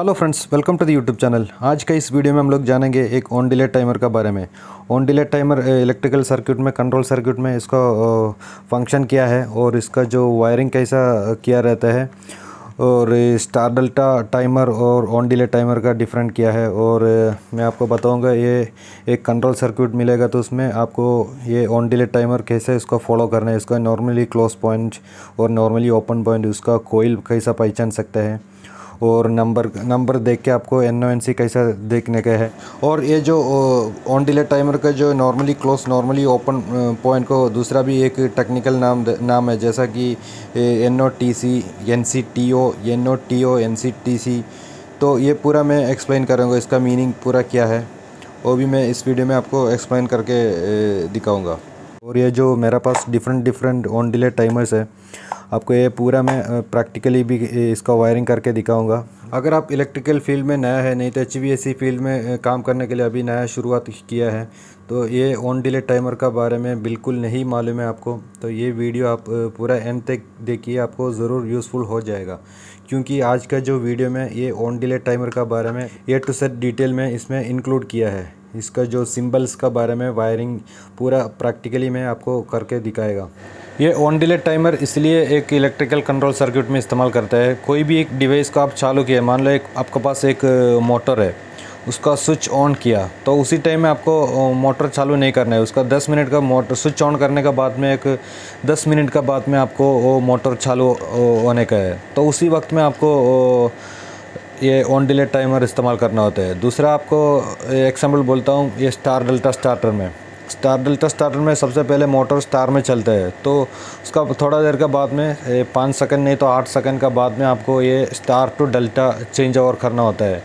Hello friends, welcome to the YouTube channel. आज का इस वीडियो में हम लोग जानेंगे एक ऑन डिले टाइमर का बारे में। On delay timer electrical circuit में, कंट्रोल सर्किट में इसका फंक्शन क्या है और इसका जो वायरिंग कैसा किया रहता है, और स्टार डेल्टा टाइमर और ऑन डिले टाइमर का डिफरेंट क्या है। और मैं आपको बताऊंगा, ये एक कंट्रोल सर्किट मिलेगा तो उसमें आपको ये ऑन डिले टाइमर कैसे इसको फॉलो करना है, इसका नॉर्मली क्लोज पॉइंट और नॉर्मली ओपन पॉइंट, उसका कोइल कैसा पहचान सकते हैं, और नंबर देख के आपको NONC कैसा देखने का है। और ये जो ऑन डिले टाइमर का जो normally close normally open point को दूसरा भी एक टेक्निकल नाम है, जैसा कि NOTC, NCTO, NOTO, NCTC। तो ये पूरा मैं एक्सप्लेन करूँगा, इसका मीनिंग पूरा क्या है वो भी मैं इस वीडियो में आपको एक्सप्लेन करके दिखाऊँगा। और ये जो मेरे पास डिफरेंट ऑन डिले टाइमर्स है, आपको ये पूरा मैं प्रैक्टिकली भी इसका वायरिंग करके दिखाऊंगा। अगर आप इलेक्ट्रिकल फील्ड में नया है, नहीं तो HVAC फील्ड में काम करने के लिए अभी नया शुरुआत किया है, तो ये ऑन डिले टाइमर का बारे में बिल्कुल नहीं मालूम है आपको, तो ये वीडियो आप पूरा एंड तक देखिए, आपको ज़रूर यूज़फुल हो जाएगा। क्योंकि आज का जो वीडियो में ये ऑन डिले टाइमर का बारे में A to Z डिटेल में इसमें इंक्लूड किया है। इसका जो सिंबल्स का बारे में वायरिंग पूरा प्रैक्टिकली मैं आपको करके दिखाएगा। ये ऑन डिले टाइमर इसलिए एक इलेक्ट्रिकल कंट्रोल सर्किट में इस्तेमाल करता है। कोई भी एक डिवाइस को आप चालू किया, मान लो आपके पास एक मोटर है, उसका स्विच ऑन किया तो उसी टाइम में आपको मोटर चालू नहीं करना है। उसका 10 मिनट का मोटर स्विच ऑन करने के बाद में, एक 10 मिनट का बाद में आपको वो मोटर चालू होने का है, तो उसी वक्त में आपको ये ऑन डिले टाइमर इस्तेमाल करना होता है। दूसरा आपको एग्जाम्पल बोलता हूँ, ये स्टार डेल्टा स्टार्टर में सबसे पहले मोटर स्टार में चलता है, तो उसका थोड़ा देर के बाद में 5 सेकंड नहीं तो 8 सेकंड का बाद में आपको ये star to delta change over करना होता है।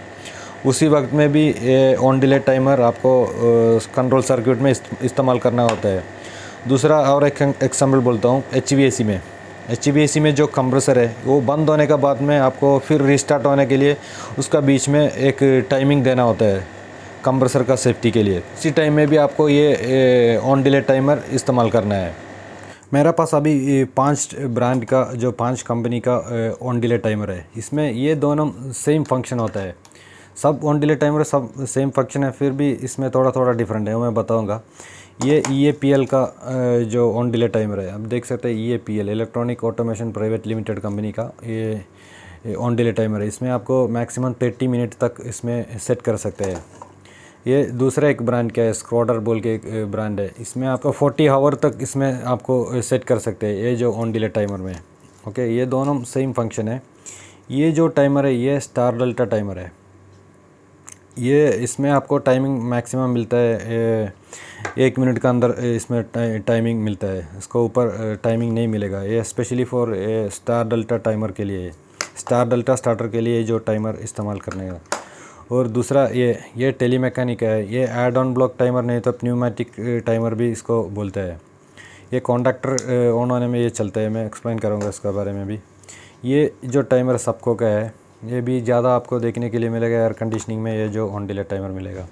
उसी वक्त में भी ये ऑन डिले टाइमर आपको कंट्रोल सर्किट में इस्तेमाल करना होता है। दूसरा और एक एग्जाम्पल बोलता हूँ, HVAC में जो कंप्रेसर है वो बंद होने के बाद में आपको फिर रिस्टार्ट होने के लिए उसका बीच में एक टाइमिंग देना होता है कंप्रेसर का सेफ्टी के लिए। इसी टाइम में भी आपको ये ऑन डिले टाइमर इस्तेमाल करना है। मेरा पास अभी 5 ब्रांड का, जो 5 कंपनी का ऑन डिले टाइमर है, इसमें ये दोनों सेम फंक्शन होता है। सब ऑन डिले टाइमर सब सेम फंक्शन है, फिर भी इसमें थोड़ा थोड़ा डिफरेंट है, वो मैं बताऊंगा। ये EAPL का जो ऑन डिले टाइमर है, आप देख सकते हैं, EAPL electronic automation private limited company का ये ऑन डिले टाइमर है। इसमें आपको मैक्सिमम 30 मिनट तक इसमें सेट कर सकते हैं। ये दूसरा एक ब्रांड क्या है, स्क्रोडर बोल के एक ब्रांड है, इसमें आपको 40 आवर तक इसमें आपको सेट कर सकते हैं, ये जो ऑन डिले टाइमर में। ओके, ये दोनों सेम फंक्शन है। ये जो टाइमर है ये स्टार डेल्टा टाइमर है। ये इसमें आपको टाइमिंग मैक्सिमम मिलता है 1 मिनट का अंदर इसमें टाइमिंग मिलता है, इसको ऊपर टाइमिंग नहीं मिलेगा। ये specially for star delta timer के लिए, स्टार डेल्टा स्टार्टर के लिए जो टाइमर इस्तेमाल करने का। और दूसरा ये टेलीमैकेनिक है, ये ऐड ऑन ब्लॉक टाइमर नहीं तो प्न्यूमेटिक टाइमर भी इसको बोलते हैं। ये कॉन्डक्टर ऑन होने में ये चलता है, मैं एक्सप्लेन करूँगा इसके बारे में भी। ये जो टाइमर सबको का है, ये भी ज़्यादा आपको देखने के लिए मिलेगा एयर कंडीशनिंग में, ये जो ऑन डिले टाइमर मिलेगा।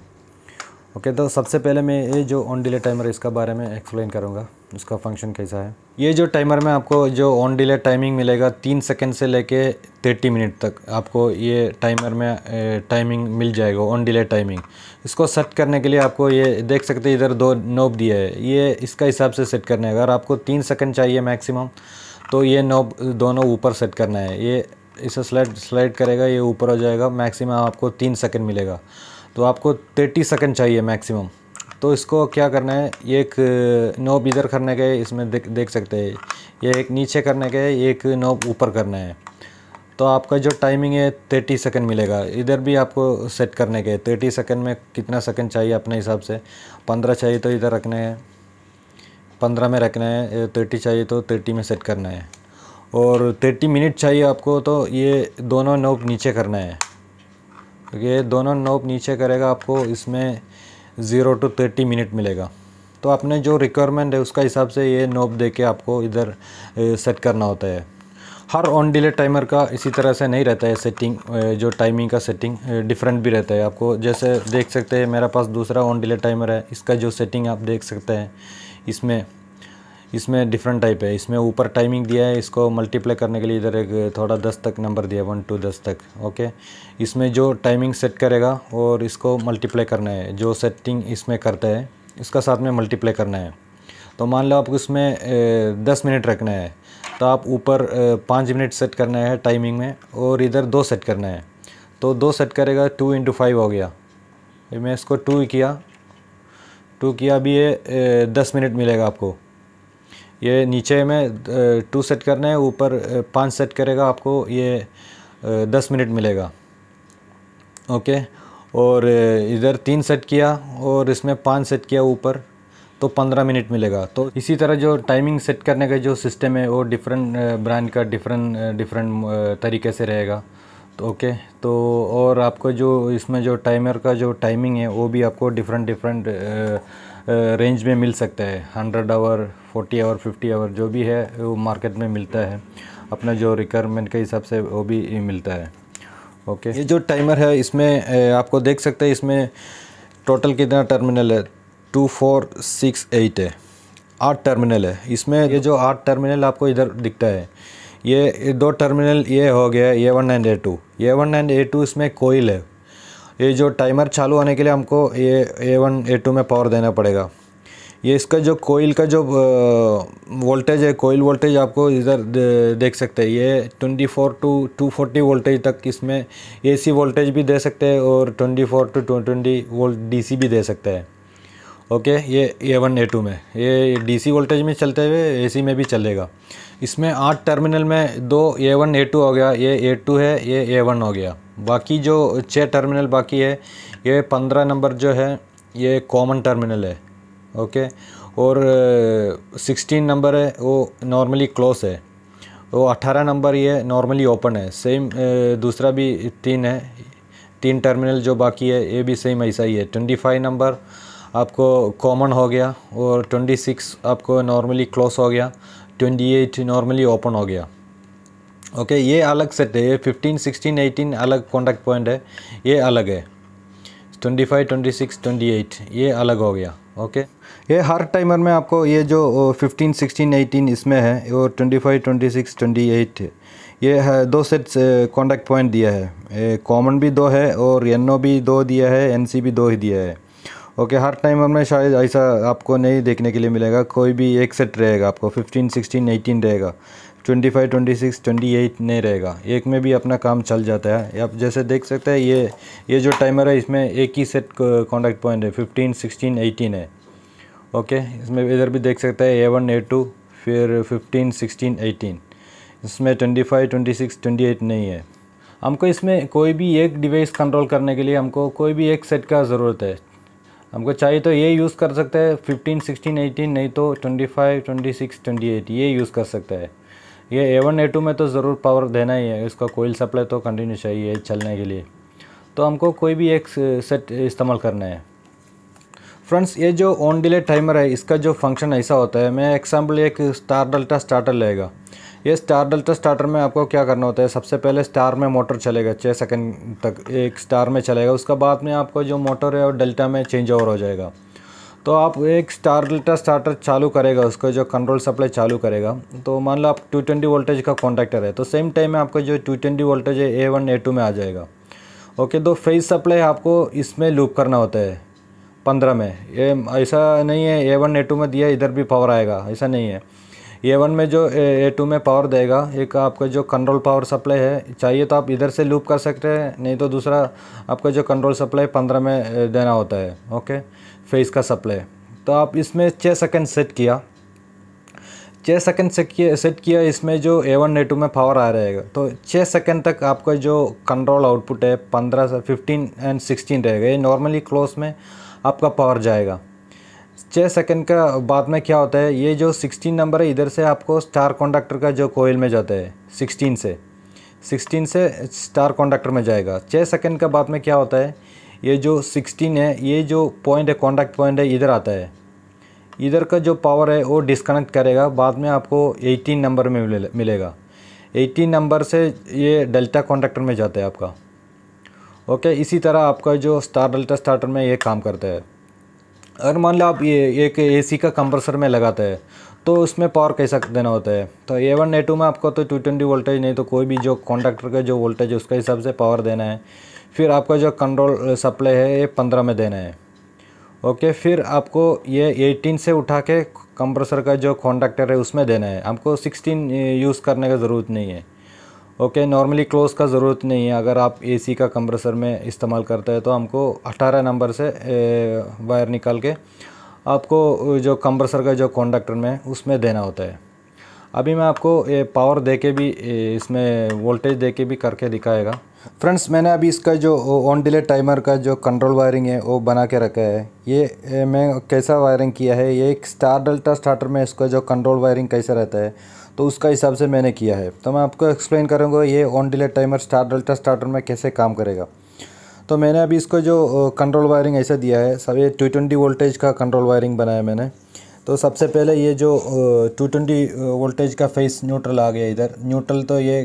ओके, तो सबसे पहले मैं ये जो ऑन डिले टाइमर है इसका बारे में एक्सप्लेन करूँगा, इसका फंक्शन कैसा है। ये जो टाइमर में आपको जो ऑन डिले टाइमिंग मिलेगा, 3 सेकंड से लेके 30 मिनट तक आपको ये टाइमर में टाइमिंग मिल जाएगा, ऑन डिले टाइमिंग। इसको सेट करने के लिए आपको ये देख सकते हैं, इधर 2 नॉब दिया है, ये इसका हिसाब से सेट करना है। अगर आपको 3 सेकंड चाहिए मैक्सिमम, तो ये नॉब दोनों ऊपर सेट करना है। ये इसे स्लाइड करेगा, ये ऊपर हो जाएगा, मैक्सिमम आपको 3 सेकंड मिलेगा। तो आपको 30 सेकंड चाहिए मैक्सिमम, तो इसको क्या करना है, एक नॉब इधर करने के, इसमें देख सकते हैं, ये एक नीचे करने के, एक नॉब ऊपर करना है। तो आपका जो टाइमिंग है 30 सेकंड मिलेगा। इधर भी आपको सेट करने के 30 सेकंड में कितना सेकंड चाहिए अपने हिसाब से, 15 चाहिए तो इधर रखना है, 15 में रखना है, 30 चाहिए तो 30 में सेट करना है। और 30 मिनट चाहिए आपको, तो ये दोनों नॉब नीचे करना है। ये दोनों नॉब नीचे करेगा, आपको इसमें 0 to 30 मिनट मिलेगा। तो अपने जो रिक्वायरमेंट है उसका हिसाब से ये नॉब दे के आपको इधर सेट करना होता है। हर ऑन डिले टाइमर का इसी तरह से नहीं रहता है सेटिंग, जो टाइमिंग का सेटिंग डिफरेंट भी रहता है। आपको जैसे देख सकते हैं, मेरे पास दूसरा ऑन डिले टाइमर है, इसका जो सेटिंग आप देख सकते हैं, इसमें इसमें डिफरेंट टाइप है। इसमें ऊपर टाइमिंग दिया है, इसको मल्टीप्लाई करने के लिए इधर एक थोड़ा 10 तक नंबर दिया है, 1 to 10 तक। ओके, इसमें जो टाइमिंग सेट करेगा और इसको मल्टीप्लाई करना है, जो सेटिंग इसमें करता है इसका साथ में मल्टीप्लाई करना है। तो मान लो आपको इसमें 10 मिनट रखना है, तो आप ऊपर 5 मिनट सेट करना है टाइमिंग में, और इधर 2 सेट करना है। तो 2 सेट करेगा, 2 × 5 हो गया। मैं इसको 2 किया अभी ये 10 मिनट मिलेगा आपको। ये नीचे में 2 सेट करना है, ऊपर 5 सेट करेगा, आपको ये 10 मिनट मिलेगा। ओके, और इधर 3 सेट किया और इसमें 5 सेट किया ऊपर, तो 15 मिनट मिलेगा। तो इसी तरह जो टाइमिंग सेट करने का जो सिस्टम है वो डिफरेंट ब्रांड का डिफरेंट तरीके से रहेगा। तो ओके, तो और आपको जो इसमें जो टाइमर का जो टाइमिंग है वो भी आपको डिफरेंट रेंज में मिल सकता है। 100 आवर, 40 आवर, 50 आवर जो भी है वो मार्केट में मिलता है, अपना जो रिक्वायरमेंट के हिसाब से वो भी मिलता है। ओके, ये जो टाइमर है इसमें आपको देख सकते हैं इसमें टोटल कितना टर्मिनल है, 2, 4, 6, 8 है, 8 टर्मिनल है इसमें। ये जो 8 टर्मिनल आपको इधर दिखता है, ये 2 टर्मिनल ये हो गया A1 and A2। A1 and A2 इसमें कोयल है। ये जो टाइमर चालू होने के लिए हमको ये A1 A2 में पावर देना पड़ेगा। ये इसका जो कोयल का जो वोल्टेज है, कोयल वोल्टेज आपको इधर देख सकते हैं। ये 24 to 240 वोल्टेज तक इसमें AC वोल्टेज भी दे सकते हैं, और 24 to 220 वोल्ट DC भी दे सकते हैं। ओके, ये A1 A2 में ये DC वोल्टेज में चलते हुए AC में भी चलेगा। इसमें 8 टर्मिनल में 2 A1 A2 हो गया, ये A2 है, ये A1 हो गया। बाकी जो 6 टर्मिनल बाकी है, ये 15 नंबर जो है ये कॉमन टर्मिनल है। ओके, और 16 नंबर है वो नॉर्मली क्लोज है, वो 18 नंबर ये नॉर्मली ओपन है। सेम दूसरा भी 3 है, 3 टर्मिनल जो बाकी है ये भी सेम ऐसा ही है। 25 नंबर आपको कॉमन हो गया, और 26 आपको नॉर्मली क्लोज हो गया, 28 नॉर्मली ओपन हो गया। ओके, ये अलग सेट है। ये 15, 16, 18 अलग कॉन्टैक्ट पॉइंट है, ये अलग है। 25, 26, 28 ये अलग हो गया। ओके, ये हर टाइमर में आपको ये जो 15, 16, 18 इसमें है, और 25, 26, 28 ये है 2 सेट कॉन्टैक्ट पॉइंट दिया है। कॉमन भी 2 है, और NO भी 2 दिया है, NC भी 2 ही दिया है। ओके, हर टाइमर में शायद ऐसा आपको नहीं देखने के लिए मिलेगा, कोई भी एक सेट रहेगा आपको। 15, 16, 18 रहेगा, 25, 26, 28 नहीं रहेगा। एक में भी अपना काम चल जाता है। आप जैसे देख सकते हैं ये जो टाइमर है इसमें एक ही सेट कॉन्टैक्ट पॉइंट है, 15, 16, 18 है। ओके, इसमें इधर भी देख सकते हैं A1 A2, फिर 15, 16, 18। इसमें 25, 26, 28 नहीं है। हमको इसमें कोई भी एक डिवाइस कंट्रोल करने के लिए हमको कोई भी एक सेट का ज़रूरत है। हमको चाहिए तो ये यूज़ कर सकते हैं 15, 16, 18, नहीं तो 25, 26, 28 ये यूज़ कर सकता है। ये A1 A2 में तो ज़रूर पावर देना ही है, इसका कोयल सप्लाई तो कंटिन्यू चाहिए चलने के लिए। तो हमको कोई भी एक सेट इस्तेमाल करना है। फ्रेंड्स, ये जो ऑन डिले टाइमर है इसका जो फंक्शन ऐसा होता है, मैं एग्जाम्पल एक स्टार डेल्टा स्टार्टर लेगा। ये स्टार डेल्टा स्टार्टर में आपको क्या करना होता है, सबसे पहले स्टार में मोटर चलेगा 6 सेकंड तक, एक स्टार में चलेगा। उसका बाद में आपको जो मोटर है वो डेल्टा में चेंज ओवर हो जाएगा। तो आप एक स्टार डेल्टा स्टार्टर चालू करेगा, उसका जो कंट्रोल सप्लाई चालू करेगा। तो मान लो आप 220 वोल्टेज का कॉन्टैक्टर है, तो सेम टाइम में आपको जो 220 वोल्टेज है A1 A2 में आ जाएगा। ओके, तो फेज सप्लाई आपको इसमें लूप करना होता है 15 में। ये ऐसा नहीं है A1 A2 में दिया इधर भी पावर आएगा, ऐसा नहीं है। A1 में जो A2 में पावर देगा, एक आपका जो कंट्रोल पावर सप्लाई है, चाहिए तो आप इधर से लूप कर सकते हैं, नहीं तो दूसरा आपका जो कंट्रोल सप्लाई 15 में देना होता है। ओके, फेस का सप्लाई। तो आप इसमें 6 सेकंड सेट किया, 6 सेकंड सेट किया इसमें जो A1 A2 में पावर आ रहेगा। तो 6 सेकंड तक आपका जो कंट्रोल आउटपुट है 15 से 15 एंड 16 रहेगा। ये नॉर्मली क्लोज में आपका पावर जाएगा। 6 सेकंड का बाद में क्या होता है, ये जो 16 नंबर है इधर से आपको स्टार कॉन्डक्टर का जो कोयल में जाता है 16 से स्टार कॉन्डक्टर में जाएगा। 6 सेकंड का बाद में क्या होता है, ये जो 16 है, ये जो पॉइंट है कॉन्टैक्ट पॉइंट है इधर आता है। इधर का जो पावर है वो डिस्कनेक्ट करेगा, बाद में आपको 18 नंबर में मिलेगा। 18 नंबर से ये डेल्टा कॉन्डक्टर में जाता है आपका। ओके, इसी तरह आपका जो स्टार डेल्टा स्टार्टर में ये काम करता है। अगर मान लो आप ये एक AC का कंप्रेसर में लगाते हैं, तो उसमें पावर कैसा देना होता है। तो A1 A2 में आपको तो 220 वोल्टेज नहीं तो कोई भी जो कॉन्डक्टर का जो वोल्टेज है उसके हिसाब से पावर देना है। फिर आपका जो कंट्रोल सप्लाई है ये 15 में देना है। ओके, फिर आपको ये 18 से उठा के कंप्रेसर का जो कॉन्डक्टर है उसमें देना है। आपको 16 यूज़ करने का ज़रूरत नहीं है। ओके, नॉर्मली क्लोज का ज़रूरत नहीं है। अगर आप एसी का कंप्रेसर में इस्तेमाल करते हैं तो हमको 18 नंबर से वायर निकाल के आपको जो कंप्रेसर का जो कॉन्डक्टर में उसमें देना होता है। अभी मैं आपको पावर दे के भी इसमें वोल्टेज दे के भी करके दिखाएगा। फ्रेंड्स, मैंने अभी इसका जो ऑन डिले टाइमर का जो कंट्रोल वायरिंग है वो बना के रखा है। ये मैं कैसा वायरिंग किया है, ये एक स्टार डेल्टा स्टार्टर में इसका जो कंट्रोल वायरिंग कैसा रहता है तो उसका हिसाब से मैंने किया है। तो मैं आपको एक्सप्लेन करूँगा ये on delay timer star delta starter में कैसे काम करेगा। तो मैंने अभी इसको जो कंट्रोल वायरिंग ऐसा दिया है, सब ये 220 वोल्टेज का कंट्रोल वायरिंग बनाया मैंने। तो सबसे पहले ये जो 220 वोल्टेज का फेस न्यूट्रल आ गया, इधर न्यूट्रल तो ये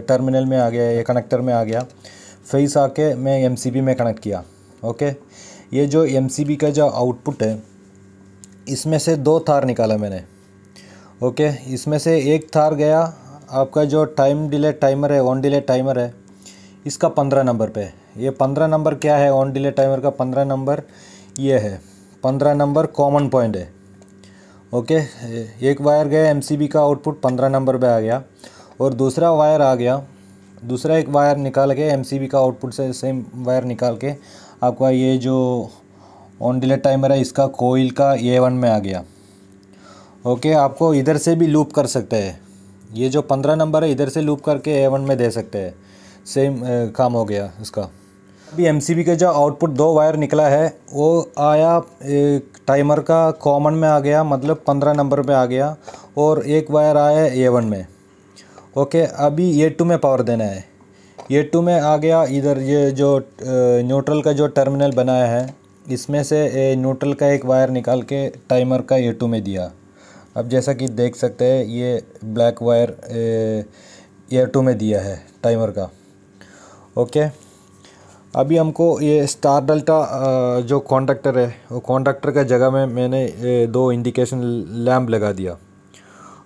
टर्मिनल में आ गया, ये कनेक्टर में आ गया। फेस आके मैं एमसीबी में कनेक्ट किया। ओके, ये जो एमसीबी का जो आउटपुट है इसमें से 2 तार निकाला मैंने। ओके, इसमें से एक तार गया आपका जो टाइम डिले टाइमर है, ऑन डिले टाइमर है, इसका 15 नंबर पे। ये 15 नंबर क्या है, ऑन डिले टाइमर का 15 नंबर ये है, 15 नंबर कॉमन पॉइंट है। ओके, एक वायर गया एमसीबी का आउटपुट 15 नंबर पे आ गया, और दूसरा वायर आ गया, दूसरा एक वायर निकाल के एमसीबी का आउटपुट से सेम वायर निकाल के आपका ये जो ऑन डिले टाइमर है इसका कोइल का A1 में आ गया। ओके, आपको इधर से भी लूप कर सकते हैं। ये जो 15 नंबर है इधर से लूप करके A1 में दे सकते हैं। सेम काम हो गया इसका। अभी एमसीबी का जो आउटपुट 2 वायर निकला है वो आया टाइमर का कॉमन में आ गया, मतलब 15 नंबर पे आ गया, और एक वायर आया A1 में। ओके, अभी A2 में पावर देना है। A2 में आ गया इधर, ये जो न्यूट्रल का जो टर्मिनल बनाया है इसमें से न्यूट्रल का एक वायर निकाल के टाइमर का A2 में दिया। अब जैसा कि देख सकते हैं ये ब्लैक वायर A2 में दिया है टाइमर का। ओके, अभी हमको ये स्टार डेल्टा जो कॉन्डक्टर है वो कॉन्डक्टर का जगह में मैंने 2 इंडिकेशन लैम्प लगा दिया।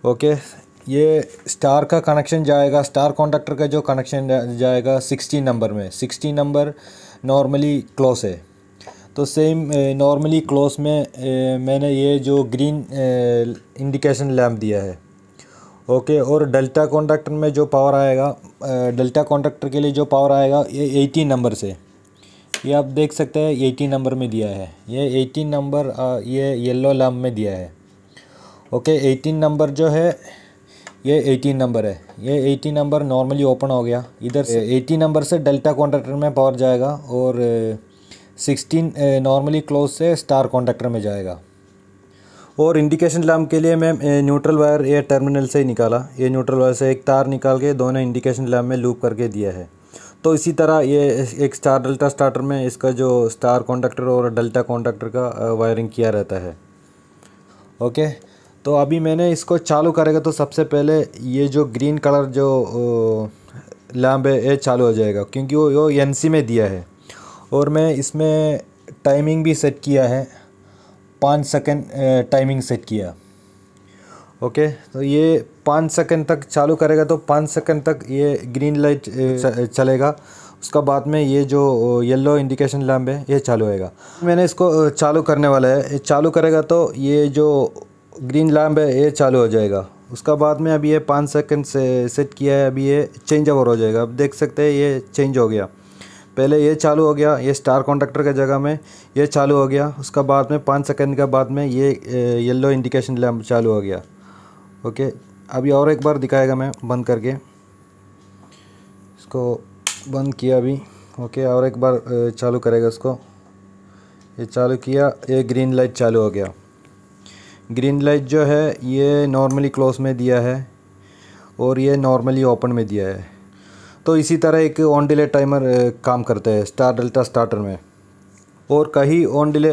ओके, ये स्टार का कनेक्शन जाएगा, स्टार कॉन्डक्टर का जो कनेक्शन जाएगा 16 नंबर में। 16 नंबर नॉर्मली क्लोज है, तो सेम नॉर्मली क्लोज में मैंने ये जो ग्रीन इंडिकेशन लैम्प दिया है। ओके, और डेल्टा कॉन्डक्टर में जो पावर आएगा, डेल्टा कॉन्डक्टर के लिए जो पावर आएगा ये 18 नंबर से, ये आप देख सकते हैं 18 नंबर में दिया है। ये 18 नंबर ये येलो लैम्प में दिया है। ओके, 18 नंबर जो है ये 18 नंबर है, ये 18 नंबर नॉर्मली ओपन हो गया। इधर से 18 नंबर से डेल्टा कॉन्डक्टर में पावर जाएगा, और 16 नॉर्मली क्लोज से स्टार कॉन्डक्टर में जाएगा। और इंडिकेशन लैम्प के लिए मैं न्यूट्रल वायर ये टर्मिनल से ही निकाला। ये न्यूट्रल वायर से एक तार निकाल के दोनों इंडिकेशन लैम्प में लूप करके दिया है। तो इसी तरह ये एक स्टार डेल्टा स्टार्टर में इसका जो स्टार कॉन्डक्टर और डेल्टा कॉन्डक्टर का वायरिंग किया रहता है। ओके, तो अभी मैंने इसको चालू करेगा तो सबसे पहले ये जो ग्रीन कलर जो लैम्प है ये चालू हो जाएगा, क्योंकि वो एनसी में दिया है। और मैं इसमें टाइमिंग भी सेट किया है, 5 सेकंड टाइमिंग सेट किया। ओके, तो ये 5 सेकंड तक चालू करेगा तो 5 सेकंड तक ये ग्रीन लाइट चलेगा। उसका बाद में ये जो येलो इंडिकेशन लैम्प है ये चालू होएगा। मैंने इसको चालू करने वाला है, चालू करेगा तो ये जो ग्रीन लैम्प है ये चालू हो जाएगा। उसका बाद में अभी ये 5 सेकंड से सेट किया है, अभी ये चेंज ओवर हो जाएगा। अब देख सकते हैं ये चेंज हो गया। पहले ये चालू हो गया, ये स्टार कॉन्डक्टर के जगह में ये चालू हो गया। उसका बाद में 5 सेकंड के बाद में ये येलो इंडिकेशन लैम्प चालू हो गया। ओके, अभी और एक बार दिखाएगा मैं बंद करके, इसको बंद किया अभी। ओके, और एक बार चालू करेगा इसको, ये चालू किया, ये ग्रीन लाइट चालू हो गया। ग्रीन लाइट जो है ये नॉर्मली क्लोज में दिया है और ये नॉर्मली ओपन में दिया है। तो इसी तरह एक ऑन डिले टाइमर काम करता है स्टार डेल्टा स्टार्टर में। और कहीं ऑन डिले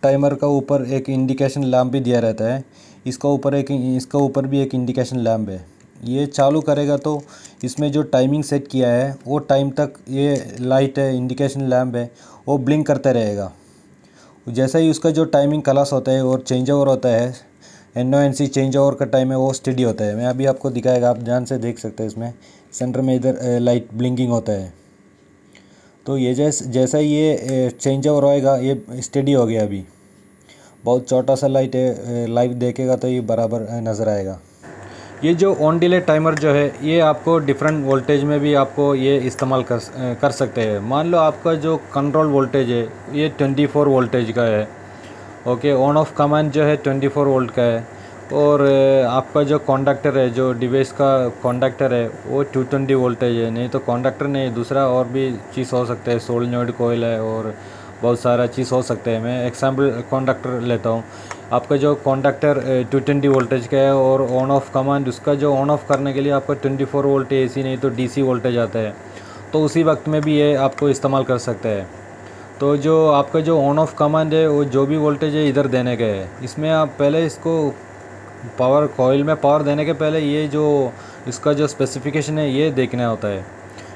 टाइमर का ऊपर एक इंडिकेशन लैम्प भी दिया रहता है, इसका ऊपर भी एक इंडिकेशन लैम्प है। ये चालू करेगा तो इसमें जो टाइमिंग सेट किया है वो टाइम तक ये लाइट है, इंडिकेशन लैम्प है, वो ब्लिंक करता रहेगा। जैसा ही उसका जो टाइमिंग क्लास होता है और चेंज ओवर होता है NONC चेंज ओवर का टाइम है वो स्टडी होता है। मैं अभी आपको दिखाएगा, आप ध्यान से देख सकते हैं। इसमें सेंटर में इधर लाइट ब्लिंकिंग होता है। तो ये जैसा ये चेंज ओवर होएगा ये स्टडी हो गया। अभी बहुत छोटा सा लाइट है, लाइव देखेगा तो ये बराबर नज़र आएगा। ये जो ऑन डिले टाइमर जो है ये आपको डिफरेंट वोल्टेज में भी आपको ये इस्तेमाल कर सकते हैं। मान लो आपका जो कंट्रोल वोल्टेज है ये 24 वोल्टेज का है। ओके, ऑन ऑफ कमांड जो है 24 वोल्ट का है। और आपका जो कॉन्डक्टर है, जो डिवाइस का कॉन्डक्टर है वो 220 वोल्टेज है। नहीं तो कॉन्डक्टर नहीं, दूसरा और भी चीज़ हो सकता है, सोलेनॉइड कॉइल है और बहुत सारा चीज़ हो सकता है। मैं एग्जाम्पल कॉन्डक्टर लेता हूँ। आपका जो कॉन्डक्टर 220 वोल्टेज का है और ऑन ऑफ कमांड, उसका जो ऑन ऑफ करने के लिए आपका 24 वोल्ट AC नहीं तो DC वोल्टेज आता है। तो उसी वक्त में भी ये आपको इस्तेमाल कर सकते हैं। तो जो आपका जो ऑन ऑफ कमांड है वो जो भी वोल्टेज है इधर देने का है। इसमें आप पहले इसको पावर कॉइल में पावर देने के पहले ये जो इसका जो स्पेसिफिकेशन है ये देखना होता है।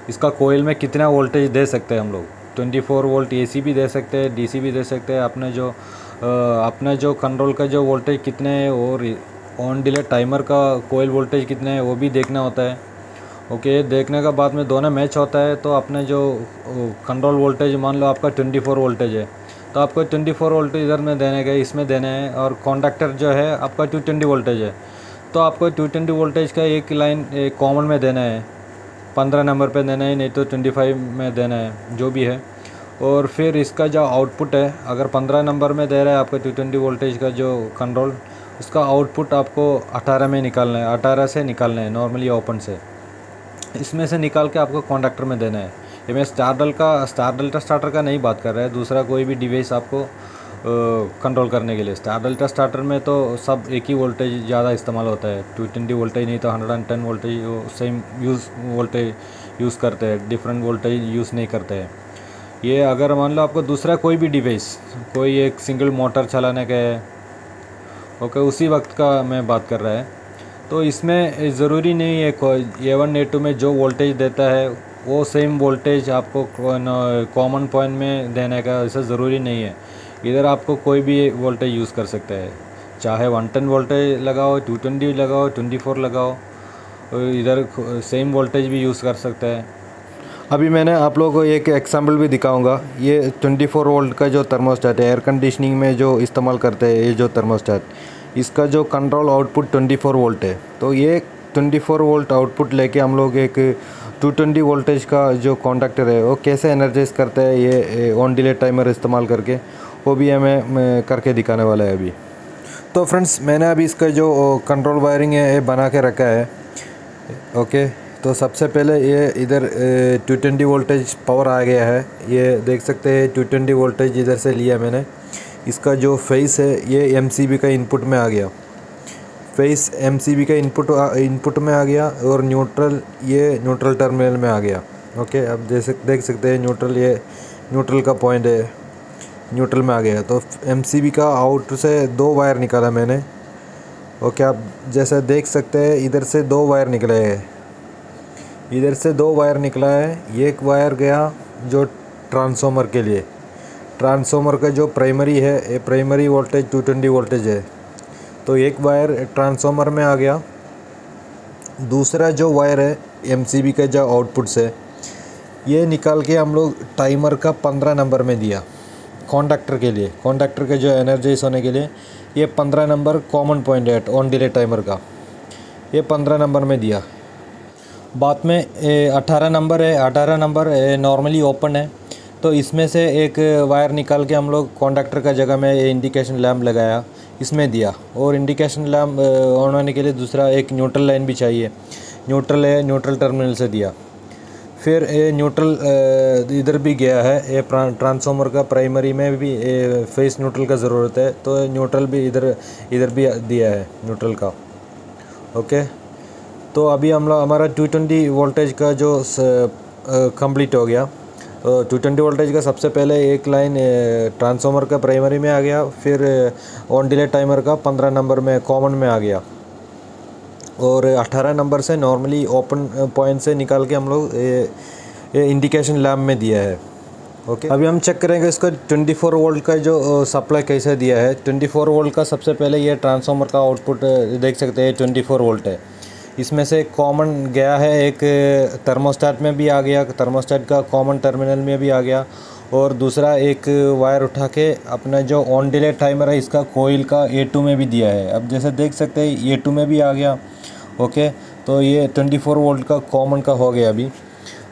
इसका कॉइल में कितना वोल्टेज दे सकते हैं हम लोग। 24 वोल्ट AC भी दे सकते हैं, DC भी दे सकते हैं। अपना जो कंट्रोल का जो वोल्टेज कितने है और ऑन डिले टाइमर का कॉइल वोल्टेज कितने है वो भी देखना होता है। ओके, देखने का बाद में दोनों मैच होता है तो अपने जो कंट्रोल वोल्टेज, मान लो आपका 24 वोल्टेज है तो आपको 24 वोल्ट इधर में देने का, इसमें देने हैं। और कॉन्डक्टर जो है आपका 220 वोल्टेज है तो आपको 220 वोल्टेज का एक लाइन कॉमन में देना है, 15 नंबर पे देना है, नहीं तो 25 में देना है, जो भी है। और फिर इसका जो आउटपुट है, अगर 15 नंबर में दे रहा है आपका 220 वोल्टेज का जो कंट्रोल, उसका आउटपुट आपको 18 में निकालना है, 18 से निकालना है नॉर्मली ओपन से। इसमें से निकाल के आपको कॉन्डक्टर में देना है। ये मैं स्टार डेल्टा स्टार्टर का नहीं बात कर रहा है, दूसरा कोई भी डिवाइस आपको कंट्रोल करने के लिए। स्टार डेल्टा स्टार्टर में तो सब एक ही वोल्टेज ज़्यादा इस्तेमाल होता है, 220 वोल्टेज नहीं तो 110 वोल्टेज सेम वोल्टेज यूज़ करते हैं, डिफरेंट वोल्टेज यूज़ नहीं करते हैं। ये अगर मान लो आपको दूसरा कोई भी डिवाइस, कोई एक सिंगल मोटर चलाने का है, ओके, उसी वक्त का मैं बात कर रहा है। तो इसमें ज़रूरी नहीं है A1 A2 में जो वोल्टेज देता है वो सेम वोल्टेज आपको कॉमन पॉइंट में देने का ऐसा ज़रूरी नहीं है। इधर आपको कोई भी वोल्टेज यूज़ कर सकता है, चाहे 110 वोल्टेज लगाओ, 220 लगाओ, 24 लगाओ, इधर सेम वोल्टेज भी यूज़ कर सकता है। अभी मैंने आप लोगों को एक एग्जाम्पल भी दिखाऊंगा। ये 24 वोल्ट का जो थर्मोस्टेट है, एयर कंडीशनिंग में जो इस्तेमाल करते हैं ये जो थर्मोस्टेट, इसका जो कंट्रोल आउटपुट 24 वोल्ट है। तो ये 24 वोल्ट आउटपुट लेके हम लोग एक 220 वोल्टेज का जो कॉन्डक्टर है वो कैसे एनर्जाइज करते हैं ये ऑन डिले टाइमर इस्तेमाल करके, वो भी हमें करके दिखाने वाला है अभी। तो फ्रेंड्स, मैंने अभी इसका जो कंट्रोल वायरिंग है ये बना के रखा है। ओके, तो सबसे पहले ये इधर 220 वोल्टेज पावर आ गया है, ये देख सकते हैं 220 वोल्टेज इधर से लिया मैंने। इसका जो फेस है ये MCB का इनपुट में आ गया, फेस MCB का इनपुट में आ गया, और न्यूट्रल ये न्यूट्रल टर्मिनल में आ गया। ओके, अब देख सकते हैं न्यूट्रल, ये न्यूट्रल का पॉइंट है, न्यूट्रल में आ गया। तो MCB का आउट से 2 वायर निकाला मैंने। ओके, आप जैसा देख सकते हैं इधर से 2 वायर निकले हैं, इधर से 2 वायर निकला है। एक वायर गया जो ट्रांसफार्मर के लिए, ट्रांसफार्मर का जो प्राइमरी है ये प्राइमरी वोल्टेज 220 वोल्टेज है, तो एक वायर ट्रांसफार्मर में आ गया। दूसरा जो वायर है MCB का जो आउटपुट से, ये निकाल के हम लोग टाइमर का 15 नंबर में दिया कॉन्डक्टर के लिए। कॉन्डक्टर के जो एनर्जाइज होने के लिए ये 15 नंबर कॉमन पॉइंट है ऑन डिले टाइमर का, ये 15 नंबर में दिया। बाद में 18 नंबर है, 18 नंबर नॉर्मली ओपन है, तो इसमें से एक वायर निकाल के हम लोग कॉन्डक्टर का जगह में इंडिकेशन लैम्प लगाया, इसमें दिया। और इंडिकेशन लैम्प ऑन होने के लिए दूसरा एक न्यूट्रल लाइन भी चाहिए, न्यूट्रल है, न्यूट्रल टर्मिनल से दिया। फिर ये न्यूट्रल इधर भी गया है, ये ट्रांसफार्मर का प्राइमरी में भी फेस न्यूट्रल का ज़रूरत है, तो न्यूट्रल भी इधर भी दिया है न्यूट्रल का। ओके, तो अभी हमारा 220 वोल्टेज का जो कंप्लीट हो गया। तो 220 वोल्टेज का सबसे पहले एक लाइन ट्रांसफार्मर का प्राइमरी में आ गया, फिर ऑन डिले टाइमर का 15 नंबर में कॉमन में आ गया, और 18 नंबर से नॉर्मली ओपन पॉइंट से निकाल के हम लोग ये इंडिकेशन लैम्प में दिया है। ओके, अभी हम चेक करेंगे इसका 24 वोल्ट का जो सप्लाई कैसे दिया है। 24 वोल्ट का सबसे पहले ये ट्रांसफार्मर का आउटपुट देख सकते हैं 24 वोल्ट है। इसमें से कॉमन गया है, एक थर्मोस्टेट में भी आ गया, थर्मोस्टेट का कॉमन टर्मिनल में भी आ गया, और दूसरा एक वायर उठा के अपना जो ऑन डिले टाइमर है इसका कोयल का A2 में भी दिया है। अब जैसे देख सकते हैं A2 में भी आ गया। ओके, तो ये 24 वोल्ट का कॉमन का हो गया।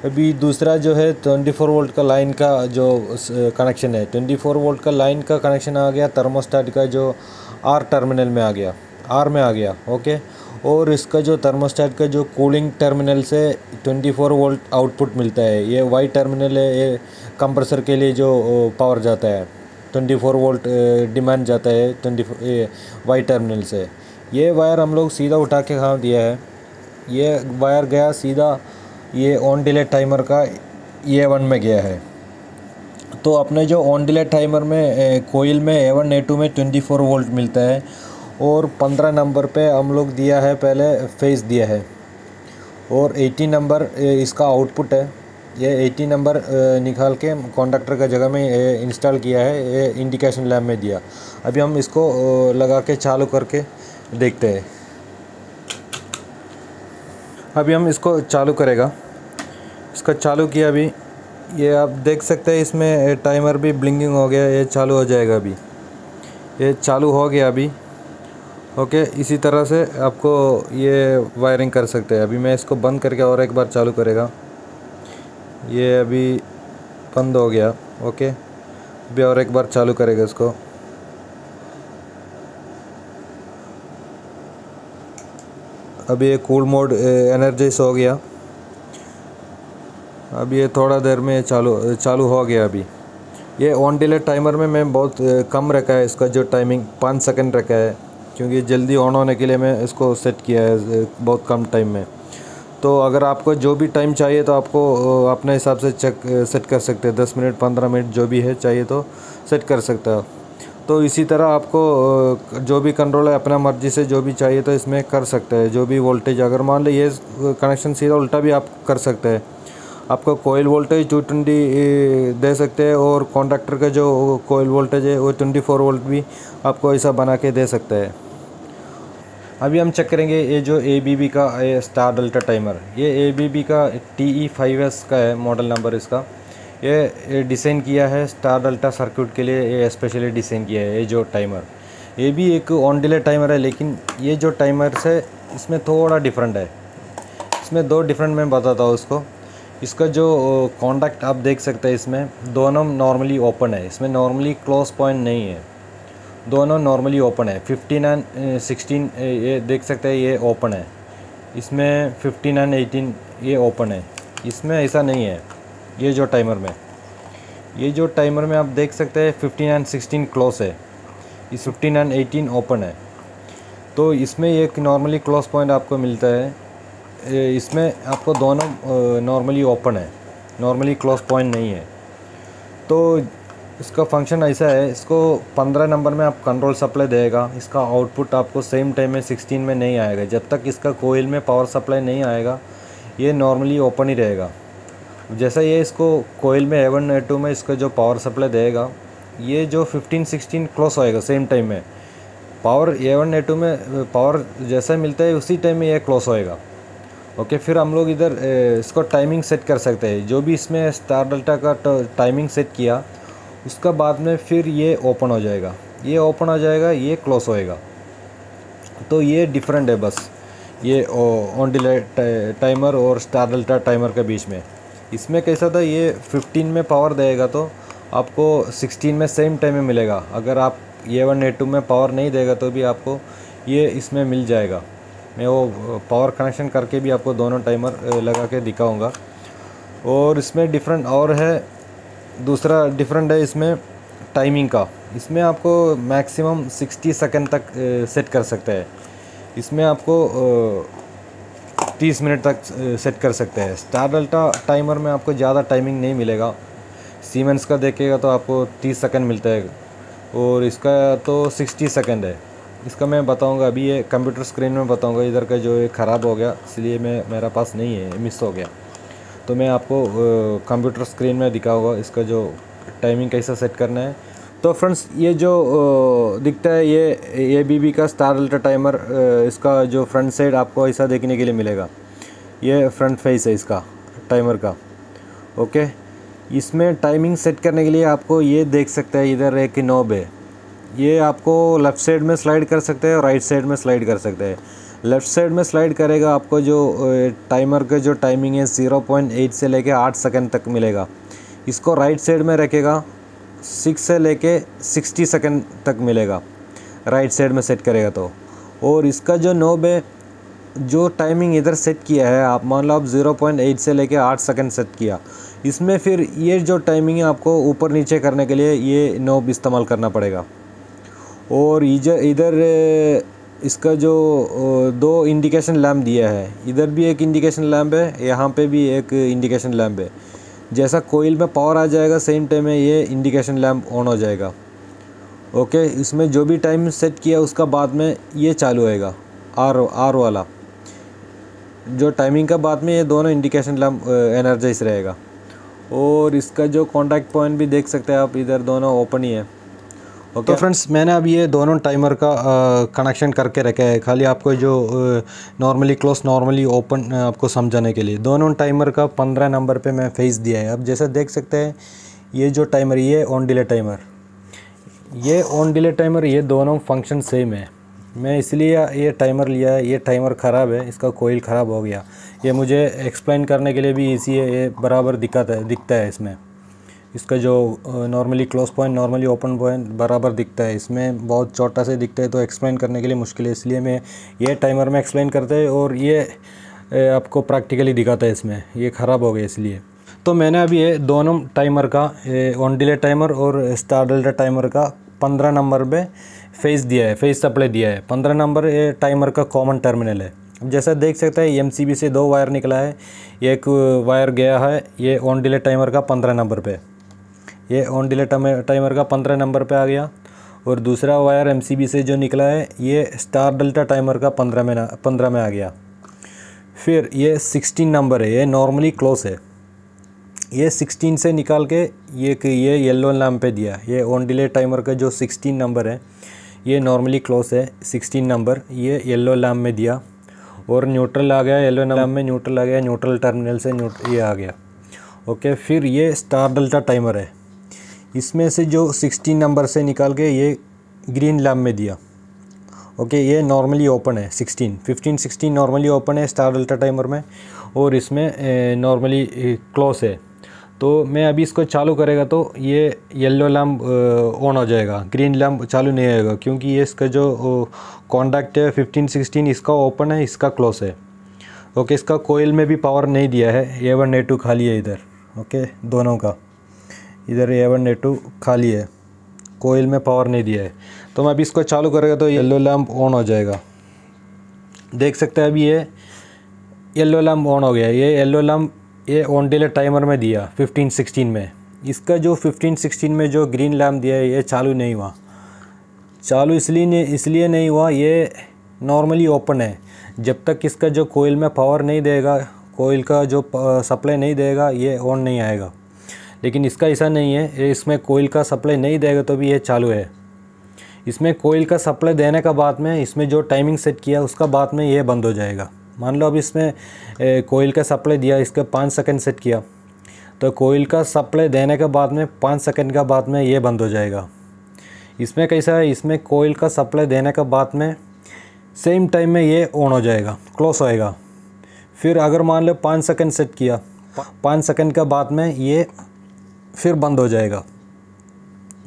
अभी दूसरा जो है 24 वोल्ट का लाइन का जो कनेक्शन है, 24 वोल्ट का लाइन का कनेक्शन आ गया थर्मोस्टेट का जो आर टर्मिनल में आ गया, आर में आ गया। ओके, और इसका जो थर्मोस्टेट का जो कूलिंग टर्मिनल से 24 वोल्ट आउटपुट मिलता है। ये वाई टर्मिनल है, ये कंप्रेसर के लिए जो पावर जाता है 24 वोल्ट डिमांड जाता है 24 वाई टर्मिनल से। ये वायर हम लोग सीधा उठा के कहाँ दिया है, ये वायर गया सीधा ये ऑन डिले टाइमर का A1 में गया है। तो अपने जो ऑन डिले टाइमर में कोयल में A1 A2 में 24 वोल्ट मिलता है, और 15 नंबर पे हम लोग दिया है पहले फेस दिया है, और 80 नंबर इसका आउटपुट है। ये 80 नंबर निकाल के कॉन्डक्टर का जगह में इंस्टॉल किया है, ये इंडिकेशन लैम्प में दिया। अभी हम इसको लगा के चालू करके देखते हैं। अभी हम इसको चालू करेगा, इसका चालू किया। अभी ये आप देख सकते हैं इसमें टाइमर भी ब्लिंकिंग हो गया, ये चालू हो जाएगा। अभी ये चालू हो गया अभी। ओके, इसी तरह से आपको ये वायरिंग कर सकते हैं। अभी मैं इसको बंद करके और एक बार चालू करेगा, ये अभी बंद हो गया। ओके, अभी और एक बार चालू करेगा इसको। अभी ये कूल मोड एनर्जाइज हो गया। अभी ये थोड़ा देर में चालू हो गया। अभी ये ऑन डिले टाइमर में मैं बहुत कम रखा है, इसका जो टाइमिंग 5 सेकंड रखा है, क्योंकि जल्दी ऑन होने के लिए मैं इसको सेट किया है बहुत कम टाइम में। तो अगर आपको जो भी टाइम चाहिए तो आपको अपने हिसाब से सेट कर सकते हैं, 10 मिनट 15 मिनट जो भी है चाहिए तो सेट कर सकते हो। तो इसी तरह आपको जो भी कंट्रोल है अपना मर्ज़ी से जो भी चाहिए तो इसमें कर सकते हैं। जो भी वोल्टेज, अगर मान लो ये कनेक्शन सीधा उल्टा भी आप कर सकते हैं, आपको कोयल वोल्टेज 220 दे सकते हैं, और कॉन्डक्टर का जो कोयल वोल्टेज है वो 24 वोल्ट भी आपको ऐसा बना के दे सकते हैं। अभी हम चेक करेंगे ये जो ABB का स्टार डेल्टा टाइमर, ये ABB का TE5S का है मॉडल नंबर इसका। ये डिज़ाइन किया है स्टार डेल्टा सर्किट के लिए, ये स्पेशली डिज़ाइन किया है। ये जो टाइमर ये भी एक ऑन डिले टाइमर है, लेकिन ये जो टाइमर से इसमें थोड़ा डिफरेंट है। इसमें दो डिफरेंट मैं बताता हूँ उसको। इसका जो कॉन्टैक्ट आप देख सकते हैं, इसमें दोनों नॉर्मली ओपन है, इसमें नॉर्मली क्लोज पॉइंट नहीं है, दोनों नॉर्मली ओपन है। 15 एंड 16 ये देख सकते हैं ये ओपन है, इसमें 15 एंड 18 ये ओपन है, इसमें ऐसा नहीं है। ये जो टाइमर में आप देख सकते हैं 15 एंड 16 क्लोज है, इस 15 एंड 18 ओपन है। तो इसमें एक नॉर्मली क्लोज पॉइंट आपको मिलता है, इसमें आपको दोनों नॉर्मली ओपन है, नॉर्मली क्लोज पॉइंट नहीं है। तो इसका फंक्शन ऐसा है, इसको 15 नंबर में आप कंट्रोल सप्लाई देगा, इसका आउटपुट आपको सेम टाइम में 16 में नहीं आएगा। जब तक इसका कोयल में पावर सप्लाई नहीं आएगा ये नॉर्मली ओपन ही रहेगा। जैसा ये इसको कोयल में A1 A2 में इसका जो पावर सप्लाई देगा, ये जो 15 16 क्लोज होएगा सेम टाइम में। पावर A1 A2 में पावर जैसा मिलता है उसी टाइम में ये क्लोज होएगा। ओके, फिर हम लोग इधर इसको टाइमिंग सेट कर सकते हैं। जो भी इसमें स्टार डेल्टा का टाइमिंग सेट किया उसका बाद में फिर ये ओपन हो जाएगा, ये ओपन हो जाएगा, ये क्लोज होएगा। तो ये डिफरेंट है बस ये ऑन डिले टाइमर और स्टार डेल्टा टाइमर के बीच में। इसमें कैसा था, ये 15 में पावर देगा तो आपको 16 में सेम टाइम में मिलेगा। अगर आप A1 A2 में पावर नहीं देगा तो भी आपको ये इसमें मिल जाएगा। मैं वो पावर कनेक्शन करके भी आपको दोनों टाइमर लगा के दिखाऊंगा। और इसमें डिफरेंट और है, दूसरा डिफरेंट है इसमें टाइमिंग का। इसमें आपको मैक्सिमम 60 सेकंड तक सेट कर सकते हैं, इसमें आपको 30 मिनट तक सेट कर सकते हैं। स्टार डेल्टा टाइमर में आपको ज़्यादा टाइमिंग नहीं मिलेगा, सीमेंस का देखेगा तो आपको 30 सेकंड मिलता है, और इसका तो 60 सेकंड है। इसका मैं बताऊंगा, अभी ये कंप्यूटर स्क्रीन में बताऊंगा। इधर का जो है ख़राब हो गया इसलिए मेरा पास नहीं है, मिस हो गया। तो मैं आपको कंप्यूटर स्क्रीन में दिखाऊंगा इसका जो टाइमिंग कैसा सेट करना है। तो फ्रेंड्स ये जो दिखता है ये ABB का स्टार अल्ट्रा टाइमर, इसका जो फ्रंट साइड आपको ऐसा देखने के लिए मिलेगा। ये फ्रंट फेस है इसका टाइमर का। ओके, इसमें टाइमिंग सेट करने के लिए आपको ये देख सकते हैं, इधर एक नॉब है। ये आपको लेफ़्ट साइड में स्लाइड कर सकते हैं और राइट साइड में स्लाइड कर सकते हैं। लेफ़्ट साइड में स्लाइड करेगा आपको जो टाइमर का जो टाइमिंग है 0.8 से लेके 8 सेकंड तक मिलेगा। इसको राइट साइड में रखेगा 6 से लेके 60 सेकंड तक मिलेगा, राइट साइड में सेट करेगा तो। और इसका जो नॉब है, जो टाइमिंग इधर सेट किया है, आप मान लो आप 0.8 से लेके 8 सेकंड सेट किया, इसमें फिर ये जो टाइमिंग है आपको ऊपर नीचे करने के लिए ये नॉब इस्तेमाल करना पड़ेगा। और इधर इसका जो 2 इंडिकेशन लैम्प दिया है, इधर भी एक इंडिकेशन लैम्प है, यहाँ पे भी एक इंडिकेशन लैम्प है। जैसा कोयल में पावर आ जाएगा सेम टाइम में ये इंडिकेशन लैम्प ऑन हो जाएगा। ओके, इसमें जो भी टाइम सेट किया उसका बाद में ये चालू होएगा, आर वाला जो टाइमिंग का बाद में ये दोनों इंडिकेशन लैम्प एनर्जाइज रहेगा। और इसका जो कॉन्टैक्ट पॉइंट भी देख सकते हैं आप, इधर दोनों ओपन ही है। ओके तो फ्रेंड्स, मैंने अब ये दोनों टाइमर का कनेक्शन करके रखा है, खाली आपको जो नॉर्मली क्लोज नॉर्मली ओपन आपको समझाने के लिए। दोनों टाइमर का 15 नंबर पे मैं फेस दिया है। अब जैसा देख सकते हैं ये जो टाइमर, ये ऑन डिले टाइमर, ये ऑन डिले टाइमर, ये दोनों फंक्शन सेम है। मैं इसलिए ये टाइमर लिया है। ये टाइमर ख़राब है, इसका कोयल ख़राब हो गया। ये मुझे एक्सप्लेन करने के लिए भी इसी है, ये बराबर दिखता है इसमें। इसका जो normally close point normally open point बराबर दिखता है, इसमें बहुत छोटा से दिखता है तो एक्सप्लेन करने के लिए मुश्किल है, इसलिए मैं ये टाइमर में एक्सप्लेन करते हैं और ये आपको प्रैक्टिकली दिखाता है। इसमें ये ख़राब हो गया इसलिए। तो मैंने अभी ये दोनों टाइमर का ऑन डिले टाइमर और स्टार डेल्टा टाइमर का 15 नंबर पे फेस दिया है, फेस सप्लाई दिया है। 15 नंबर ये टाइमर का कॉमन टर्मिनल है। जैसा देख सकते हैं MCB से 2 वायर निकला है, एक वायर गया है ये ऑन डिले टाइमर का 15 नंबर पे, ये ऑन डिले टाइमर का 15 नंबर पे आ गया। और दूसरा वायर MCB से जो निकला है ये स्टार डेल्टा टाइमर का 15 में आ गया। फिर ये 16 नंबर है, ये नॉर्मली क्लोज है। ये 16 से निकाल के ये येलो लैम्प पे दिया। ये ऑन डिले टाइमर का जो 16 नंबर है ये नॉर्मली क्लोज है, 16 नंबर ये येलो लैम्प में दिया। और न्यूट्रल आ गया, येलो लैम्प में न्यूट्रल आ गया, न्यूट्रल टर्मिनल से ये आ गया। ओके, फिर ये स्टार डेल्टा टाइमर है, इसमें से जो 16 नंबर से निकाल के ये ग्रीन लैम्प में दिया। ओके, ये नॉर्मली ओपन है, 15 16 नॉर्मली ओपन है स्टार डेल्टा टाइमर में, और इसमें नॉर्मली क्लोज है। तो मैं अभी इसको चालू करेगा तो ये येलो लैम्प ऑन हो जाएगा, ग्रीन लैम्प चालू नहीं होगा, क्योंकि ये इसका जो कॉन्टैक्ट है 15 16 इसका ओपन है, इसका क्लोज है। ओके, इसका कोयल में भी पावर नहीं दिया है, A1 A2 खाली है इधर। ओके, दोनों का इधर A1 A2 खाली है, कोयल में पावर नहीं दिया है। तो मैं अभी इसको चालू करेगा तो येलो लैम्प ऑन हो जाएगा। देख सकते हैं अभी ये येलो लैम्प ऑन हो गया। ये येलो लैम्प ये ऑन डिले टाइमर में दिया 15 16 में। इसका जो 15 16 में जो ग्रीन लैम्प दिया है ये चालू नहीं हुआ। चालू इसलिए नहीं हुआ, ये नॉर्मली ओपन है। जब तक इसका जो कोयल में पावर नहीं देगा, कोयल का जो सप्लाई नहीं देगा, ये ऑन नहीं आएगा। लेकिन इसका ऐसा नहीं है, इसमें कोयल का सप्लाई नहीं देगा तो भी ये चालू है। इसमें कोयल का सप्लाई देने का बाद में इसमें जो टाइमिंग सेट किया उसका बाद में ये बंद हो जाएगा। मान लो अब इसमें कोयल का सप्लाई दिया, इसका 5 सेकंड सेट किया, तो कोयल का सप्लाई देने के बाद में 5 सेकंड का बाद में ये बंद हो जाएगा। इसमें कैसा है, इसमें कोयल का सप्लाई देने के बाद में सेम टाइम में ये ऑन हो जाएगा, क्लोज होएगा। फिर अगर मान लो 5 सेकंड सेट किया, 5 सेकंड के बाद में ये फिर बंद हो जाएगा।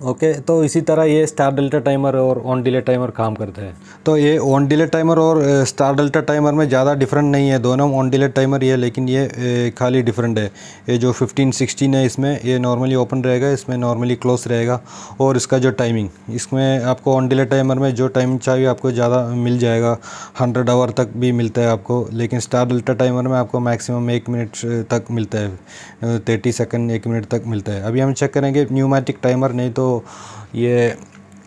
ओके, तो इसी तरह ये स्टार डेल्टा टाइमर और ऑन डिले टाइमर काम करते हैं। तो ये ऑन डिले टाइमर और स्टार डेल्टा टाइमर में ज़्यादा डिफरेंट नहीं है, दोनों ऑन डिले टाइमर ही है, लेकिन ये खाली डिफरेंट है। ये जो 15 16 है इसमें ये नॉर्मली ओपन रहेगा, इसमें नॉर्मली क्लोज रहेगा। और इसका जो टाइमिंग, इसमें आपको ऑन डिले टाइमर में जो टाइम चाहिए आपको ज़्यादा मिल जाएगा, 100 आवर तक भी मिलता है आपको। लेकिन स्टार डेल्टा टाइमर में आपको मैक्सिमम 1 मिनट तक मिलता है, 30 सेकंड 1 मिनट तक मिलता है। अभी हम चेक करेंगे न्यूमेटिक टाइमर, नहीं तो ये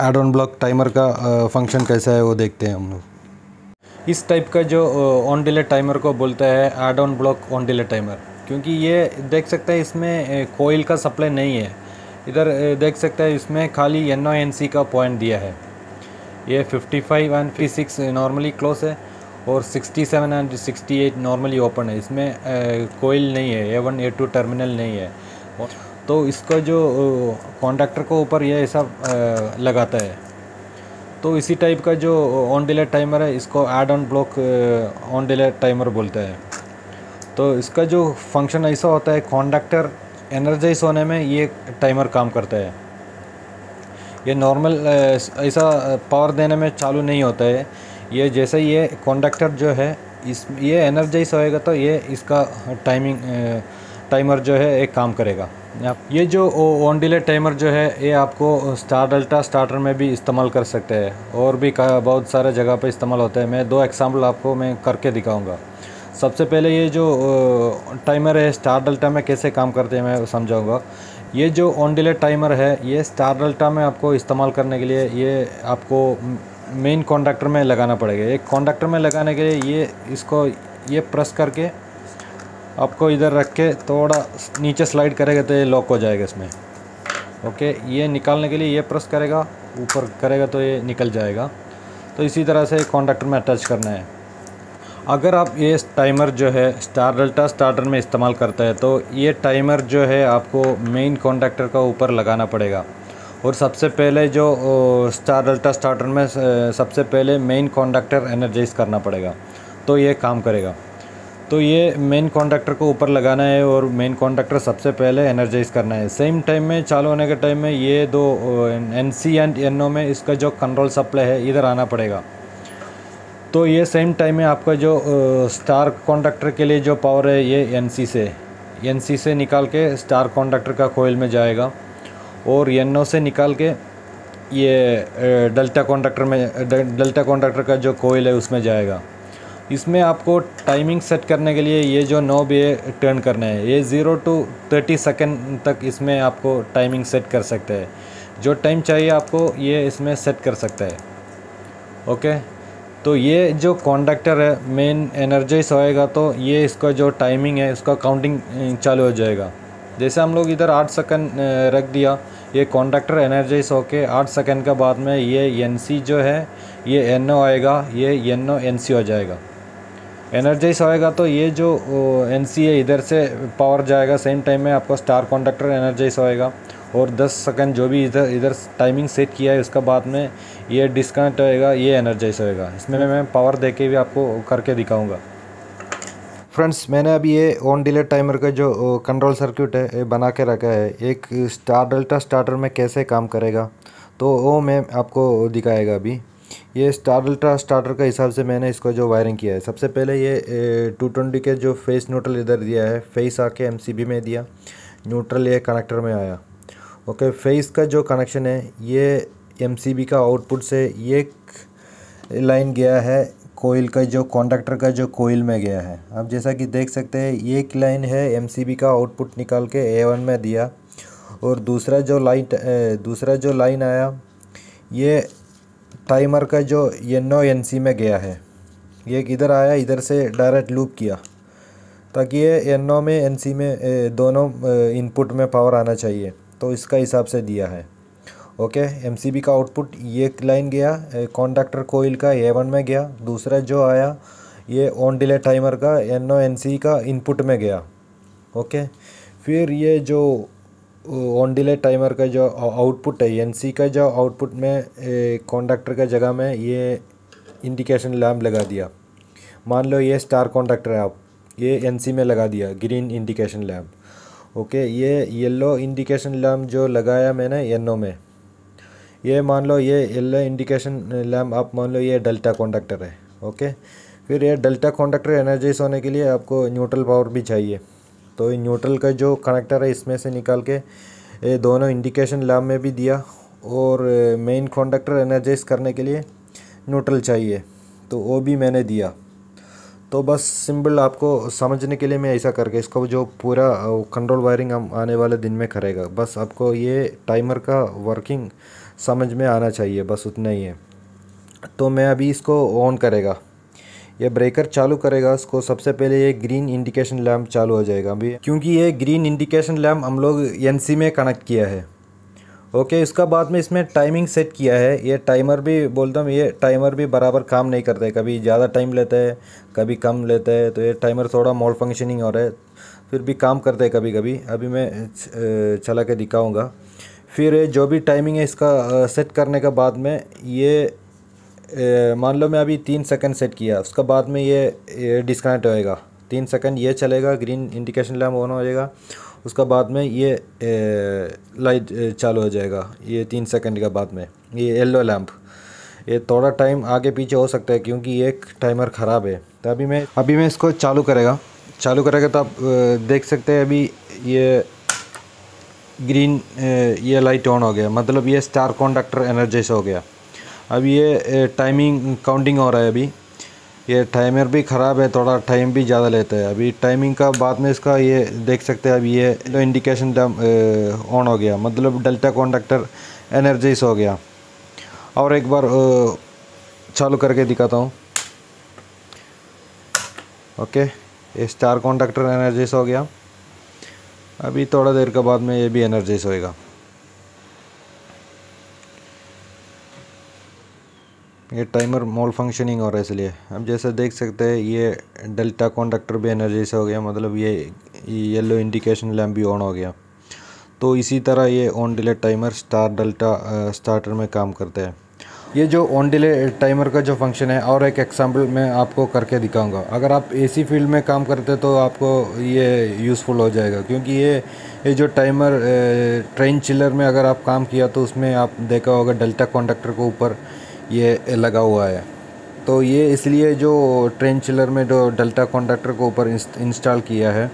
ऐड ऑन ब्लॉक टाइमर का फंक्शन कैसा है वो देखते हैं हम लोग। इस टाइप का जो ऑन डिले टाइमर को बोलता है add on block on delay timer. क्योंकि ये देख सकते हैं इसमें कोयल का सप्लाई नहीं है। इधर देख सकते हैं इसमें खाली NONC का पॉइंट दिया है। ये 55 एंड 56 नॉर्मली क्लोज है और 67 एंड 68 नॉर्मली ओपन है। इसमें कोयल नहीं है, A1 A2 टर्मिनल नहीं है। तो इसका जो कॉन्डक्टर को ऊपर ये ऐसा लगाता है। तो इसी टाइप का जो ऑन डिले टाइमर है इसको add on block on delay timer बोलते हैं। तो इसका जो फंक्शन ऐसा होता है, कॉन्डक्टर एनर्जाइज होने में ये टाइमर काम करता है। ये नॉर्मल ऐसा पावर देने में चालू नहीं होता है। ये जैसे ये कॉन्डक्टर जो है ये एनर्जाइज होएगा तो ये इसका टाइमर जो है एक काम करेगा। ये जो ऑन डिले टाइमर जो है ये आपको स्टार डेल्टा स्टार्टर में भी इस्तेमाल कर सकते हैं और भी बहुत सारे जगह पे इस्तेमाल होता है। मैं 2 एग्जांपल आपको मैं करके दिखाऊंगा। सबसे पहले ये जो टाइमर है स्टार डेल्टा में कैसे काम करते हैं मैं समझाऊंगा। ये जो ऑन डिले टाइमर है ये स्टार डेल्टा में आपको इस्तेमाल करने के लिए ये आपको मेन कॉन्डक्टर में लगाना पड़ेगा। एक कॉन्डक्टर में लगाने के लिए ये प्रेस करके आपको इधर रख के थोड़ा नीचे स्लाइड करेगा तो ये लॉक हो जाएगा इसमें। ओके, ये निकालने के लिए ये प्रेस करेगा, ऊपर करेगा तो ये निकल जाएगा। तो इसी तरह से कॉन्डक्टर में अटैच करना है। अगर आप ये टाइमर जो है स्टार डेल्टा स्टार्टर में इस्तेमाल करता है तो ये टाइमर जो है आपको मेन कॉन्डक्टर का ऊपर लगाना पड़ेगा। और सबसे पहले जो स्टार डेल्टा स्टार्टर में सबसे पहले मेन कॉन्डक्टर एनर्जाइज करना पड़ेगा तो ये काम करेगा। तो ये मेन कॉन्डक्टर को ऊपर लगाना है और मेन कॉन्डक्टर सबसे पहले एनर्जाइज करना है। सेम टाइम में चालू होने के टाइम में ये दो NC एंड NO में इसका जो कंट्रोल सप्लाई है इधर आना पड़ेगा। तो ये सेम टाइम में आपका जो स्टार कॉन्डक्टर के लिए जो पावर है ये NC से निकाल के स्टार कॉन्डक्टर का कोयल में जाएगा और NO से निकाल के ये डेल्टा कॉन्डक्टर का जो कोयल है उसमें जाएगा। इसमें आपको टाइमिंग सेट करने के लिए ये जो नॉब ये टर्न करना है। ये 0 to 30 सेकेंड तक इसमें आपको टाइमिंग सेट कर सकते हैं। जो टाइम चाहिए आपको ये इसमें सेट कर सकता है। ओके, तो ये जो कॉन्डक्टर है मेन एनर्जाइज होएगा तो ये इसका जो टाइमिंग है उसका काउंटिंग चालू हो जाएगा। जैसे हम लोग इधर 8 सेकंड रख दिया, ये कॉन्डक्टर एनर्जाइज होके 8 सेकंड के बाद में ये NC जो है ये NO आएगा, ये NO NC हो जाएगा। एनर्जाइज होएगा तो ये जो NC है इधर से पावर जाएगा। सेम टाइम में आपको स्टार कॉन्डक्टर एनर्जाइज होएगा और 10 सेकंड जो भी इधर टाइमिंग सेट किया है उसका बाद में ये डिस्कनेक्ट होएगा, ये एनर्जाइज होएगा। इसमें मैं पावर देके भी आपको करके दिखाऊंगा। फ्रेंड्स, मैंने अभी ये ऑन डिले टाइमर का जो कंट्रोल सर्किट है ये बना के रखा है। एक स्टार डेल्टा स्टार्टर में कैसे काम करेगा तो वो मैं आपको दिखाएगा अभी। ये स्टार डेल्टा स्टार्टर का हिसाब से मैंने इसको जो वायरिंग किया है, सबसे पहले ये 220 के जो फेस न्यूट्रल इधर दिया है, फेस आके MCB में दिया, न्यूट्रल ये कनेक्टर में आया। ओके, फेस का जो कनेक्शन है ये MCB का आउटपुट से ये लाइन गया है कोयल का जो कॉन्डक्टर का जो कोयल में गया है। अब जैसा कि देख सकते हैं ये एक लाइन है MCB का आउटपुट निकाल के A1 में दिया और दूसरा जो लाइन आया ये टाइमर का जो NO NC में गया है। ये इधर आया, इधर से डायरेक्ट लूप किया ताकि ये NO में NC में दोनों इनपुट में पावर आना चाहिए, तो इसका हिसाब से दिया है। ओके, MCB का आउटपुट ये लाइन गया कॉन्डक्टर कोयल का A1 में गया, दूसरा जो आया ये ऑन डिले टाइमर का NO NC का इनपुट में गया। ओके, फिर ये जो ऑन डिले टाइमर का जो आउटपुट है NC का जो आउटपुट में कॉन्डक्टर का जगह में ये इंडिकेशन लैम्प लगा दिया। मान लो ये स्टार कॉन्डक्टर है, आप ये NC में लगा दिया ग्रीन इंडिकेशन लैम्प। ओके, ये येलो इंडिकेशन लैम्प जो लगाया मैंने NO में, ये मान लो ये येलो इंडिकेशन लैम्प आप मान लो ये डेल्टा कॉन्डक्टर है। ओके, फिर ये डेल्टा कॉन्डक्टर एनर्जाइज होने के लिए आपको न्यूट्रल पावर भी चाहिए। तो न्यूट्रल का जो कनेक्टर है इसमें से निकाल के ये दोनों इंडिकेशन लैम्प में भी दिया और मेन कॉन्डक्टर एनर्जाइज करने के लिए न्यूट्रल चाहिए तो वो भी मैंने दिया। तो बस सिंपल आपको समझने के लिए मैं ऐसा करके इसको जो पूरा कंट्रोल वायरिंग हम आने वाले दिन में करेगा। बस आपको ये टाइमर का वर्किंग समझ में आना चाहिए, बस उतना ही है। तो मैं अभी इसको ऑन करेगा। ये ब्रेकर चालू करेगा उसको सबसे पहले ये ग्रीन इंडिकेशन लैम्प चालू हो जाएगा अभी, क्योंकि ये ग्रीन इंडिकेशन लैम्प हम लोग एनसी में कनेक्ट किया है। ओके, इसका बाद में इसमें टाइमिंग सेट किया है। ये टाइमर भी बोलता हूँ, ये टाइमर भी बराबर काम नहीं करता है, कभी ज़्यादा टाइम लेता है कभी कम लेता है। तो ये टाइमर थोड़ा मोल फंक्शनिंग हो रहा है, फिर भी काम करता है कभी कभी। अभी मैं चला के दिखाऊंगा। फिर ये जो भी टाइमिंग है इसका सेट करने के बाद में ये मान लो मैं अभी 3 सेकंड सेट किया, उसका बाद में ये डिस्कनेक्ट होएगा। 3 सेकंड ये चलेगा, ग्रीन इंडिकेशन लैम्प ऑन हो जाएगा, उसका बाद में ये लाइट चालू हो जाएगा। ये 3 सेकंड के बाद में ये येलो लैम्प, ये थोड़ा टाइम आगे पीछे हो सकता है क्योंकि एक टाइमर ख़राब है। तो अभी मैं इसको चालू करेगा तो आप देख सकते हैं अभी ये ग्रीन ये लाइट ऑन हो गया, मतलब ये स्टार कॉन्डक्टर एनर्जाइज हो गया। अभी ये टाइमिंग काउंटिंग हो रहा है। अभी ये टाइमर भी ख़राब है, थोड़ा टाइम भी ज़्यादा लेता है। अभी टाइमिंग का बाद में इसका ये देख सकते हैं अभी ये लो इंडिकेशन लैम्प ऑन हो गया, मतलब डेल्टा कॉन्डक्टर एनर्जाइज हो गया। और एक बार चालू करके दिखाता हूँ। ओके, ये स्टार कॉन्डक्टर एनर्जाइज हो गया। अभी थोड़ा देर के बाद में ये भी एनर्जाइज होएगा। ये टाइमर मोल फंक्शनिंग हो रहा है इसलिए। अब जैसे देख सकते हैं ये डेल्टा कॉन्डक्टर भी एनर्जाइज हो गया, मतलब ये येलो इंडिकेशन लैम्प भी ऑन हो गया। तो इसी तरह ये on delay timer star delta starter में काम करते हैं। ये जो ऑन डिले टाइमर का जो फंक्शन है, और एक एग्जांपल मैं आपको करके दिखाऊंगा। अगर आप एसी फील्ड में काम करते हैं तो आपको ये यूज़फुल हो जाएगा, क्योंकि ये जो टाइमर ट्रेन चिलर में अगर आप काम किया तो उसमें आप देखा होगा डेल्टा कॉन्डक्टर के ऊपर ये लगा हुआ है। तो ये इसलिए जो ट्रेन चिलर में जो डेल्टा कॉन्डक्टर को ऊपर इंस्टॉल किया है।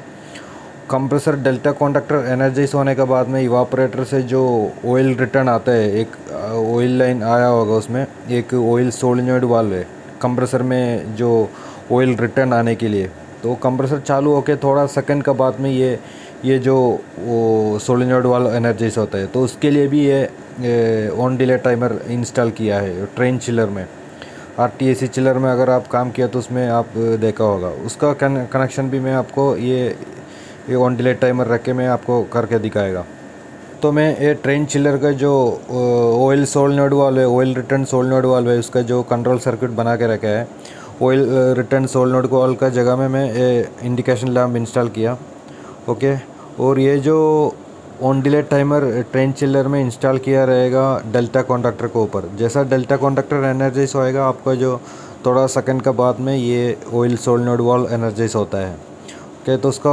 कंप्रेसर डेल्टा कॉन्डक्टर एनर्जाइज होने के बाद में इवापोरेटर से जो ऑयल रिटर्न आता है, एक ऑयल लाइन आया होगा, उसमें एक ऑयल सोलेनॉइड वाल्व है कंप्रेसर में जो ऑयल रिटर्न आने के लिए। तो कंप्रेसर चालू होकर थोड़ा सेकंड के बाद में ये जो सोलेनॉइड वाल्व एनर्जाइज होता है। तो उसके लिए भी ये ऑन डिले टाइमर इंस्टॉल किया है ट्रेन चिलर में। आरटीएसी चिलर में अगर आप काम किया तो उसमें आप देखा होगा, उसका कनेक्शन भी मैं आपको ये ऑन डिले टाइमर रख के मैं आपको करके दिखाएगा। तो मैं ये ट्रेन चिलर का जो ऑयल सोलेनॉइड वाल्व है, ऑयल रिटर्न सोलेनॉइड वाल्व है, उसका जो कंट्रोल सर्किट बना के रखा है। ऑयल रिटर्न सोलेनॉइड वाल्व का जगह में मैं इंडिकेशन लैम्प इंस्टॉल किया। ओके, और ये जो on delay timer train chiller में इंस्टॉल किया रहेगा डेल्टा कॉन्डक्टर के ऊपर। जैसा डेल्टा कॉन्डक्टर एनर्जाइज होएगा, आपका जो थोड़ा सेकंड के बाद में ये ऑयल सोलेनॉइड वाल्व एनर्जाइज होता है। ओके, तो उसका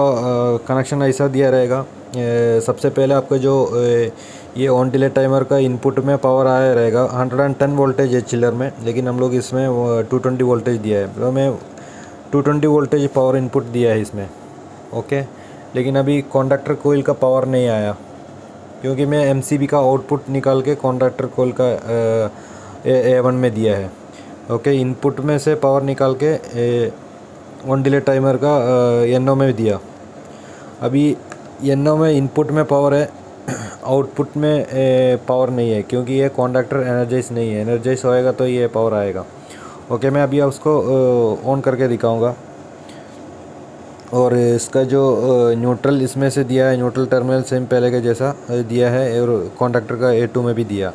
कनेक्शन ऐसा दिया रहेगा। सबसे पहले आपका जो ये ऑन डिले टाइमर का इनपुट में पावर आया रहेगा 110 वोल्टेज है चिलर में, लेकिन हम लोग इसमें 220 वोल्टेज दिया है। तो मैं 220 वोल्टेज पावर इनपुट दिया है इसमें। ओके, लेकिन अभी कॉन्डक्टर कोयल का पावर नहीं आया, क्योंकि मैं एमसीबी का आउटपुट निकाल के कॉन्डक्टर कोयल का A1 में दिया है। ओके, इनपुट में से पावर निकाल के ऑन डिले टाइमर का NO में दिया। अभी NO में इनपुट में पावर है, आउटपुट में पावर नहीं है, क्योंकि ये कॉन्डक्टर एनर्जाइज नहीं है। एनर्जाइज होएगा तो ये पावर आएगा। ओके, मैं अभी उसको ऑन करके दिखाऊंगा। और इसका जो न्यूट्रल इसमें से दिया है, न्यूट्रल टर्मिनल सेम पहले के जैसा दिया है, और कॉन्डक्टर का A2 में भी दिया।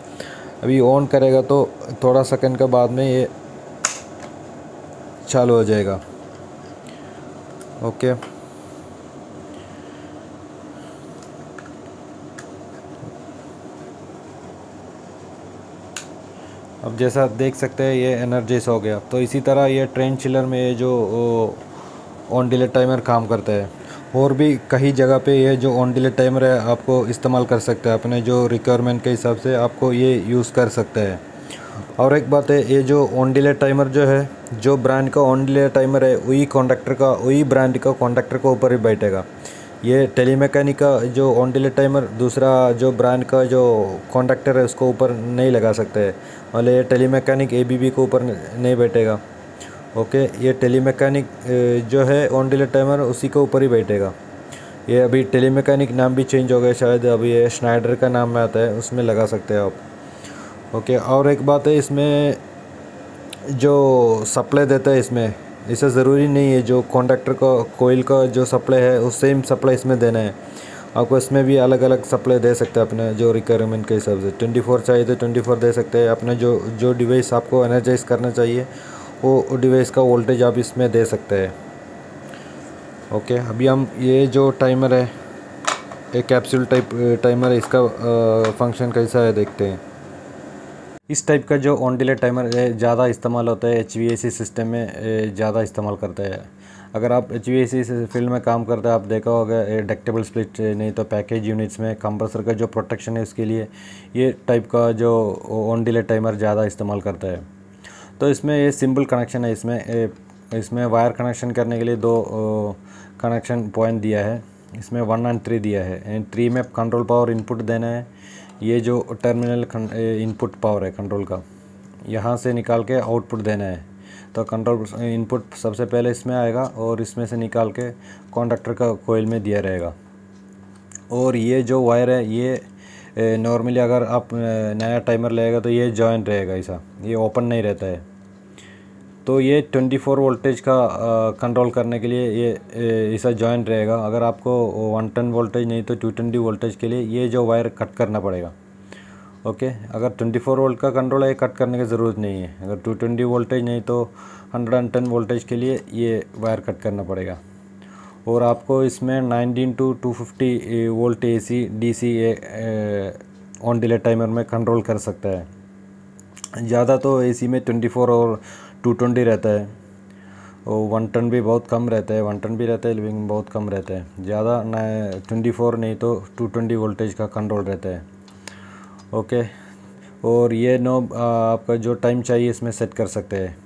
अभी ऑन करेगा तो थोड़ा सेकंड के बाद में ये चालू हो जाएगा। ओके, अब जैसा देख सकते हैं ये एनर्जाइज हो गया। तो इसी तरह ये ट्रेन चिलर में ये जो ऑन डिले टाइमर काम करता है। और भी कई जगह पे ये जो ऑन डिले टाइमर है आपको इस्तेमाल कर सकते हैं, अपने जो रिक्वायरमेंट के हिसाब से आपको ये यूज़ कर सकते हैं। और एक बात है, ये जो ऑन डिले टाइमर जो है, जो ब्रांड का ऑन डिले टाइमर है वही ब्रांड का कॉन्डक्टर के ऊपर ही बैठेगा। ये टेलीमैकेनिक का जो ऑन डिले टाइमर दूसरा जो ब्रांड का जो कॉन्डक्टर है उसको ऊपर नहीं लगा सकते हैं, मतलब ये टेलीमैकेनिक ABB के ऊपर नहीं बैठेगा। ओके, ये टेलीमैकेनिक जो है ऑन डिले टाइमर उसी के ऊपर ही बैठेगा। ये अभी टेलीमैकेनिक नाम भी चेंज हो गया शायद, अभी ये स्नाइडर का नाम में आता है, उसमें लगा सकते हैं आप। ओके, और एक बात है, इसमें जो सप्लाई देता है इसमें ऐसा ज़रूरी नहीं है जो कॉन्डक्टर का कोयल का जो सप्लाई है वो सेम सप्लाई इसमें देना है। आपको इसमें भी अलग अलग सप्लाई दे सकते हैं अपने जो रिक्वायरमेंट के हिसाब से। 24 चाहिए तो 24 दे सकते हैं। अपने जो डिवाइस आपको एनर्जाइज करना चाहिए वो डिवाइस का वोल्टेज आप इसमें दे सकते हैं। ओके, अभी हम ये जो टाइमर है, एक कैप्सूल टाइप टाइमर है, इसका फंक्शन कैसा है देखते हैं। इस टाइप का जो ऑन डिले टाइमर ज़्यादा इस्तेमाल होता है HVAC सिस्टम में, ज़्यादा इस्तेमाल करते हैं। अगर आप HVAC फील्ड में काम करते हैं, आप देखा होगा डक्टेबल स्प्लिट नहीं तो पैकेज यूनिट्स में कंप्रेसर का जो प्रोटेक्शन है उसके लिए ये टाइप का जो ऑन डिले टाइमर ज़्यादा इस्तेमाल करता है। तो इसमें ये सिंपल कनेक्शन है। इसमें वायर कनेक्शन करने के लिए दो कनेक्शन पॉइंट दिया है। इसमें 1 और 3 दिया है एंड 3 में कंट्रोल पावर इनपुट देना है। ये जो टर्मिनल इनपुट पावर है कंट्रोल का, यहाँ से निकाल के आउटपुट देना है। तो कंट्रोल इनपुट सबसे पहले इसमें आएगा और इसमें से निकाल के कॉन्डक्टर का कोयल में दिया रहेगा। और ये जो वायर है ये नॉर्मली अगर आप नया टाइमर लेगा तो ये जॉइंट रहेगा, ऐसा ये ओपन नहीं रहता है। तो ये 24 वोल्टेज का कंट्रोल करने के लिए ये ऐसा जॉइंट रहेगा। अगर आपको 110 वोल्टेज नहीं तो 220 वोल्टेज के लिए ये जो वायर कट करना पड़ेगा। ओके, अगर 24 वोल्ट का कंट्रोल है कट करने की ज़रूरत नहीं है। अगर 220 वोल्टेज नहीं तो 110 वोल्टेज के लिए ये वायर कट करना पड़ेगा। और आपको इसमें 19 to 250 volt AC DC on delay timer में कंट्रोल कर सकता है। ज़्यादा तो AC में 24 और 220 रहता है, और 110 भी बहुत कम रहता है। 110 भी रहता है लेकिन बहुत कम रहता है। ज़्यादा 24 नहीं तो 220 वोल्टेज का कंट्रोल रहता है। ओके, और ये नॉब आपका जो टाइम चाहिए इसमें सेट कर सकते हैं,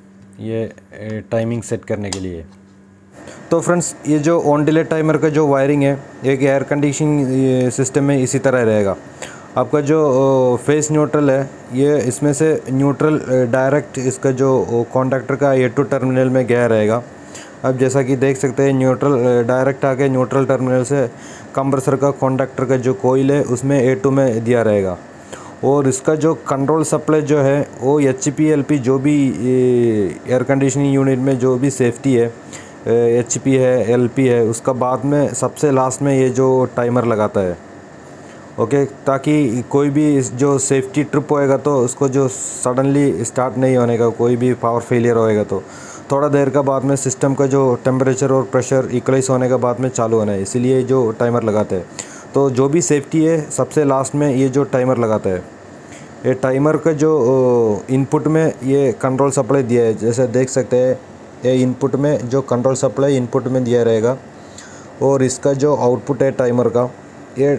ये टाइमिंग सेट करने के लिए। तो फ्रेंड्स, ये जो ऑन डिले टाइमर का जो वायरिंग है एक एयर कंडीशनिंग सिस्टम में इसी तरह रहेगा। आपका जो फेस न्यूट्रल है ये इसमें से न्यूट्रल डायरेक्ट इसका जो कॉन्डक्टर का A2 टर्मिनल में गया रहेगा। अब जैसा कि देख सकते हैं न्यूट्रल डायरेक्ट आके न्यूट्रल टर्मिनल से कंप्रेसर का कॉन्डक्टर का जो कोयल है उसमें A2 में दिया रहेगा। और इसका जो कंट्रोल सप्लाई जो है वो HPLP जो भी एयर कंडीशनिंग यूनिट में जो भी सेफ्टी है HP है LP है उसका बाद में सबसे लास्ट में ये जो टाइमर लगाता है। ओके, ताकि कोई भी जो सेफ्टी ट्रिप होएगा तो उसको जो सडनली स्टार्ट नहीं होने का, कोई भी पावर फेलियर होएगा तो थोड़ा देर का बाद में सिस्टम का जो टेम्परेचर और प्रेशर इक्वलाइज होने के बाद में चालू होना है, इसीलिए जो टाइमर लगाते हैं। तो जो भी सेफ्टी है सबसे लास्ट में ये जो टाइमर लगाता है। ये टाइमर का जो इनपुट में ये कंट्रोल सप्लाई दिया है, जैसे देख सकते हैं ये इनपुट में जो कंट्रोल सप्लाई इनपुट में दिया रहेगा। और इसका जो आउटपुट है टाइमर का, ये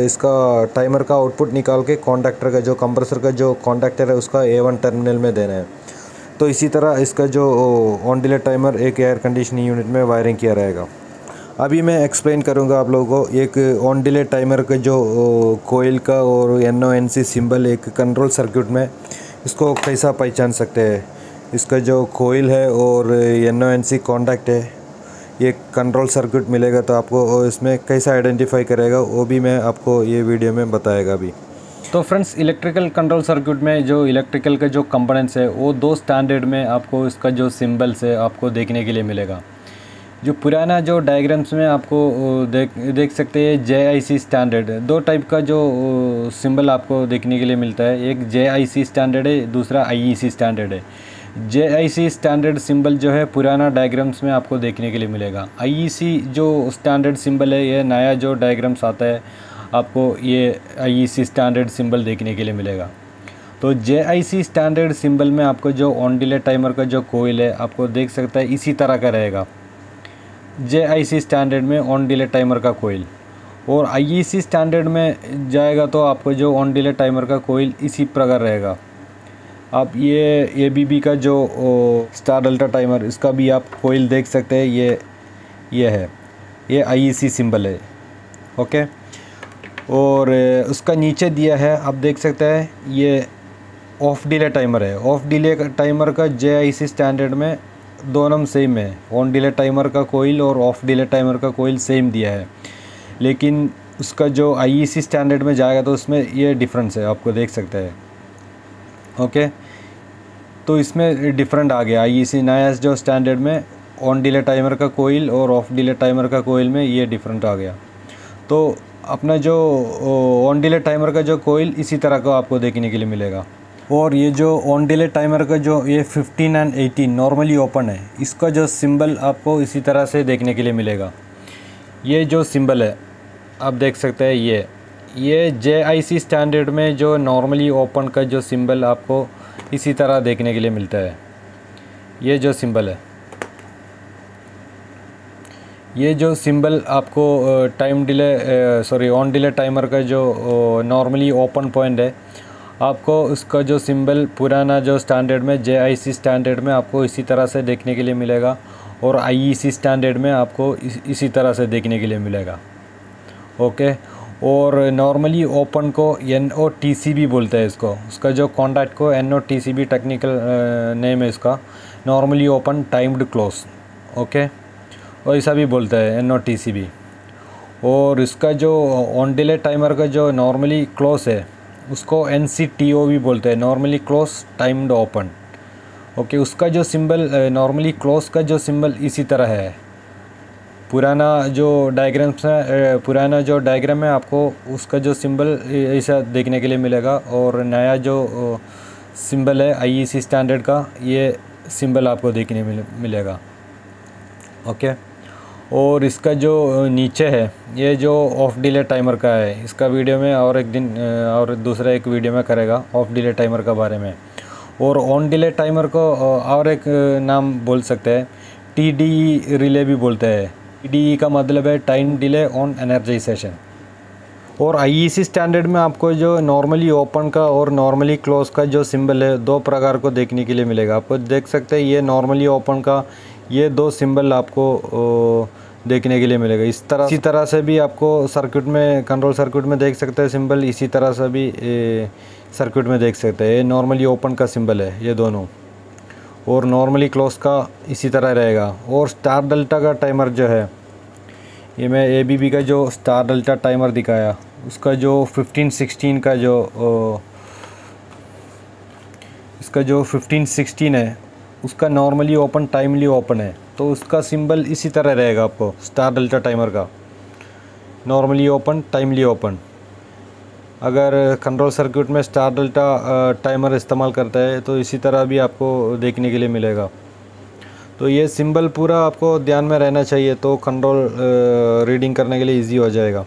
इसका टाइमर का आउटपुट निकाल के कॉन्डक्टर का जो कंप्रेसर का जो कॉन्डक्टर है उसका A1 टर्मिनल में देना है। तो इसी तरह इसका जो ऑन डिले टाइमर एक एयर कंडीशनिंग यूनिट में वायरिंग किया रहेगा। अभी मैं एक्सप्लेन करूंगा आप लोगों को एक ऑन डिले टाइमर का जो कोयल का और NONC सिंबल एक कंट्रोल सर्किट में इसको कैसा पहचान सकते हैं। इसका जो कोयल है और NONC कॉन्टैक्ट है, ये कंट्रोल सर्किट मिलेगा तो आपको इसमें कैसा आइडेंटिफाई करेगा वो भी मैं आपको ये वीडियो में बताएगा अभी। तो फ्रेंड्स, इलेक्ट्रिकल कंट्रोल सर्किट में जो इलेक्ट्रिकल के जो कंपोनेंट्स है वो 2 स्टैंडर्ड में आपको इसका जो सिंबल्स है आपको देखने के लिए मिलेगा। जो पुराना जो डायग्राम्स में आपको देख सकते हैं JIC स्टैंडर्ड, 2 टाइप का जो सिंबल आपको देखने के लिए मिलता है। एक JIC स्टैंडर्ड है, दूसरा IEC स्टैंडर्ड है। JIC स्टैंडर्ड सिंबल जो है पुराना डायग्राम्स में आपको देखने के लिए मिलेगा। IEC जो स्टैंडर्ड सिंबल है ये नया जो डायग्राम्स आता है आपको ये IEC स्टैंडर्ड सिंबल देखने के लिए मिलेगा। तो JIC स्टैंडर्ड सिंबल में आपको जो ऑन डिले टाइमर का जो कोयल है आपको देख सकता है इसी तरह का रहेगा। JIC स्टैंडर्ड में ऑन डिले टाइमर का कोयल, और IEC स्टैंडर्ड में जाएगा तो आपको जो ऑन डिले टाइमर का कोयल इसी प्रकार रहेगा। आप ये ABB का जो स्टार डेल्टा टाइमर इसका भी आप कोयल देख सकते हैं, ये है, ये IEC सिंबल है। ओके, और उसका नीचे दिया है आप देख सकते हैं ये ऑफ डिले टाइमर है। ऑफ डिले टाइमर का JIC स्टैंडर्ड में दोनों सेम है। ऑन डिले टाइमर का कोयल और ऑफ डिले टाइमर का कोयल सेम दिया है, लेकिन उसका जो IEC स्टैंडर्ड में जाएगा तो उसमें ये डिफरेंस है, आपको देख सकते हैं। ओके, तो इसमें डिफरेंट आ गया। IEC नया जो स्टैंडर्ड में ऑन डिले टाइमर का कोयल और ऑफ डिले टाइमर का कोयल में ये डिफरेंट आ गया। तो अपना जो ऑन डिले टाइमर का जो कोयल इसी तरह का आपको देखने के लिए मिलेगा। और ये जो ऑन डिले टाइमर का जो ये 15 एंड 18 नॉर्मली ओपन है, इसका जो सिंबल आपको इसी तरह से देखने के लिए मिलेगा। ये जो सिंबल है आप देख सकते हैं, ये JIC स्टैंडर्ड में जो नॉर्मली ओपन का जो सिंबल आपको इसी तरह देखने के लिए मिलता है। ये जो सिंबल है, ये जो सिंबल आपको time delay on delay timer का जो नॉर्मली ओपन पॉइंट है, आपको उसका जो सिंबल पुराना जो स्टैंडर्ड में JIC स्टैंडर्ड में आपको इसी तरह से देखने के लिए मिलेगा और IEC स्टैंडर्ड में आपको इसी तरह से देखने के लिए मिलेगा। ओके। और नॉर्मली ओपन को NOTCB बोलते हैं इसको, उसका जो कॉन्टैक्ट को NOTCB टेक्निकल नेम है इसका, normally open timed close. Okay, और ऐसा भी बोलता है NOTCB। और इसका जो ऑन डिले टाइमर का जो नॉर्मली क्लोज है उसको NCTO भी बोलते हैं, normally close timed open. Okay, उसका जो सिंबल नॉर्मली क्लोज का जो सिंबल इसी तरह है। पुराना जो डायग्राम है आपको उसका जो सिंबल ऐसा देखने के लिए मिलेगा, और नया जो सिंबल है IEC स्टैंडर्ड का, ये सिंबल आपको देखने मिलेगा। ओके। और इसका जो नीचे है ये जो ऑफ डिले टाइमर का है, इसका वीडियो में और एक दिन और दूसरा एक वीडियो में करेगा ऑफ डिले टाइमर का बारे में। और ऑन डिले टाइमर को और एक नाम बोल सकते हैं, TDE रिले भी बोलते हैं। TDE का मतलब है टाइम डिले ऑन एनर्जाइजेशन। और IEC स्टैंडर्ड में आपको जो नॉर्मली ओपन का और नॉर्मली क्लोज का जो सिंबल है दो प्रकार को देखने के लिए मिलेगा। आपको देख सकते हैं ये नॉर्मली ओपन का ये दो सिंबल आपको देखने के लिए मिलेगा। इसी तरह से भी आपको सर्किट में, कंट्रोल सर्किट में देख सकते हैं सिंबल, इसी तरह से भी सर्किट में देख सकते हैं। ये नॉर्मली ओपन का सिंबल है ये दोनों, और नॉर्मली क्लोज का इसी तरह रहेगा। और स्टार डेल्टा का टाइमर जो है, ये मैं ABB का जो स्टार डेल्टा टाइमर दिखाया उसका जो 15-16 का जो इसका जो 15-16 है उसका नॉर्मली ओपन टाइमली ओपन है, तो उसका सिंबल इसी तरह रहेगा आपको स्टार डेल्टा टाइमर का, नॉर्मली ओपन टाइमली ओपन। अगर कंट्रोल सर्किट में स्टार डेल्टा टाइमर इस्तेमाल करता है तो इसी तरह भी आपको देखने के लिए मिलेगा। तो ये सिंबल पूरा आपको ध्यान में रहना चाहिए, तो कंट्रोल रीडिंग करने के लिए इजी हो जाएगा।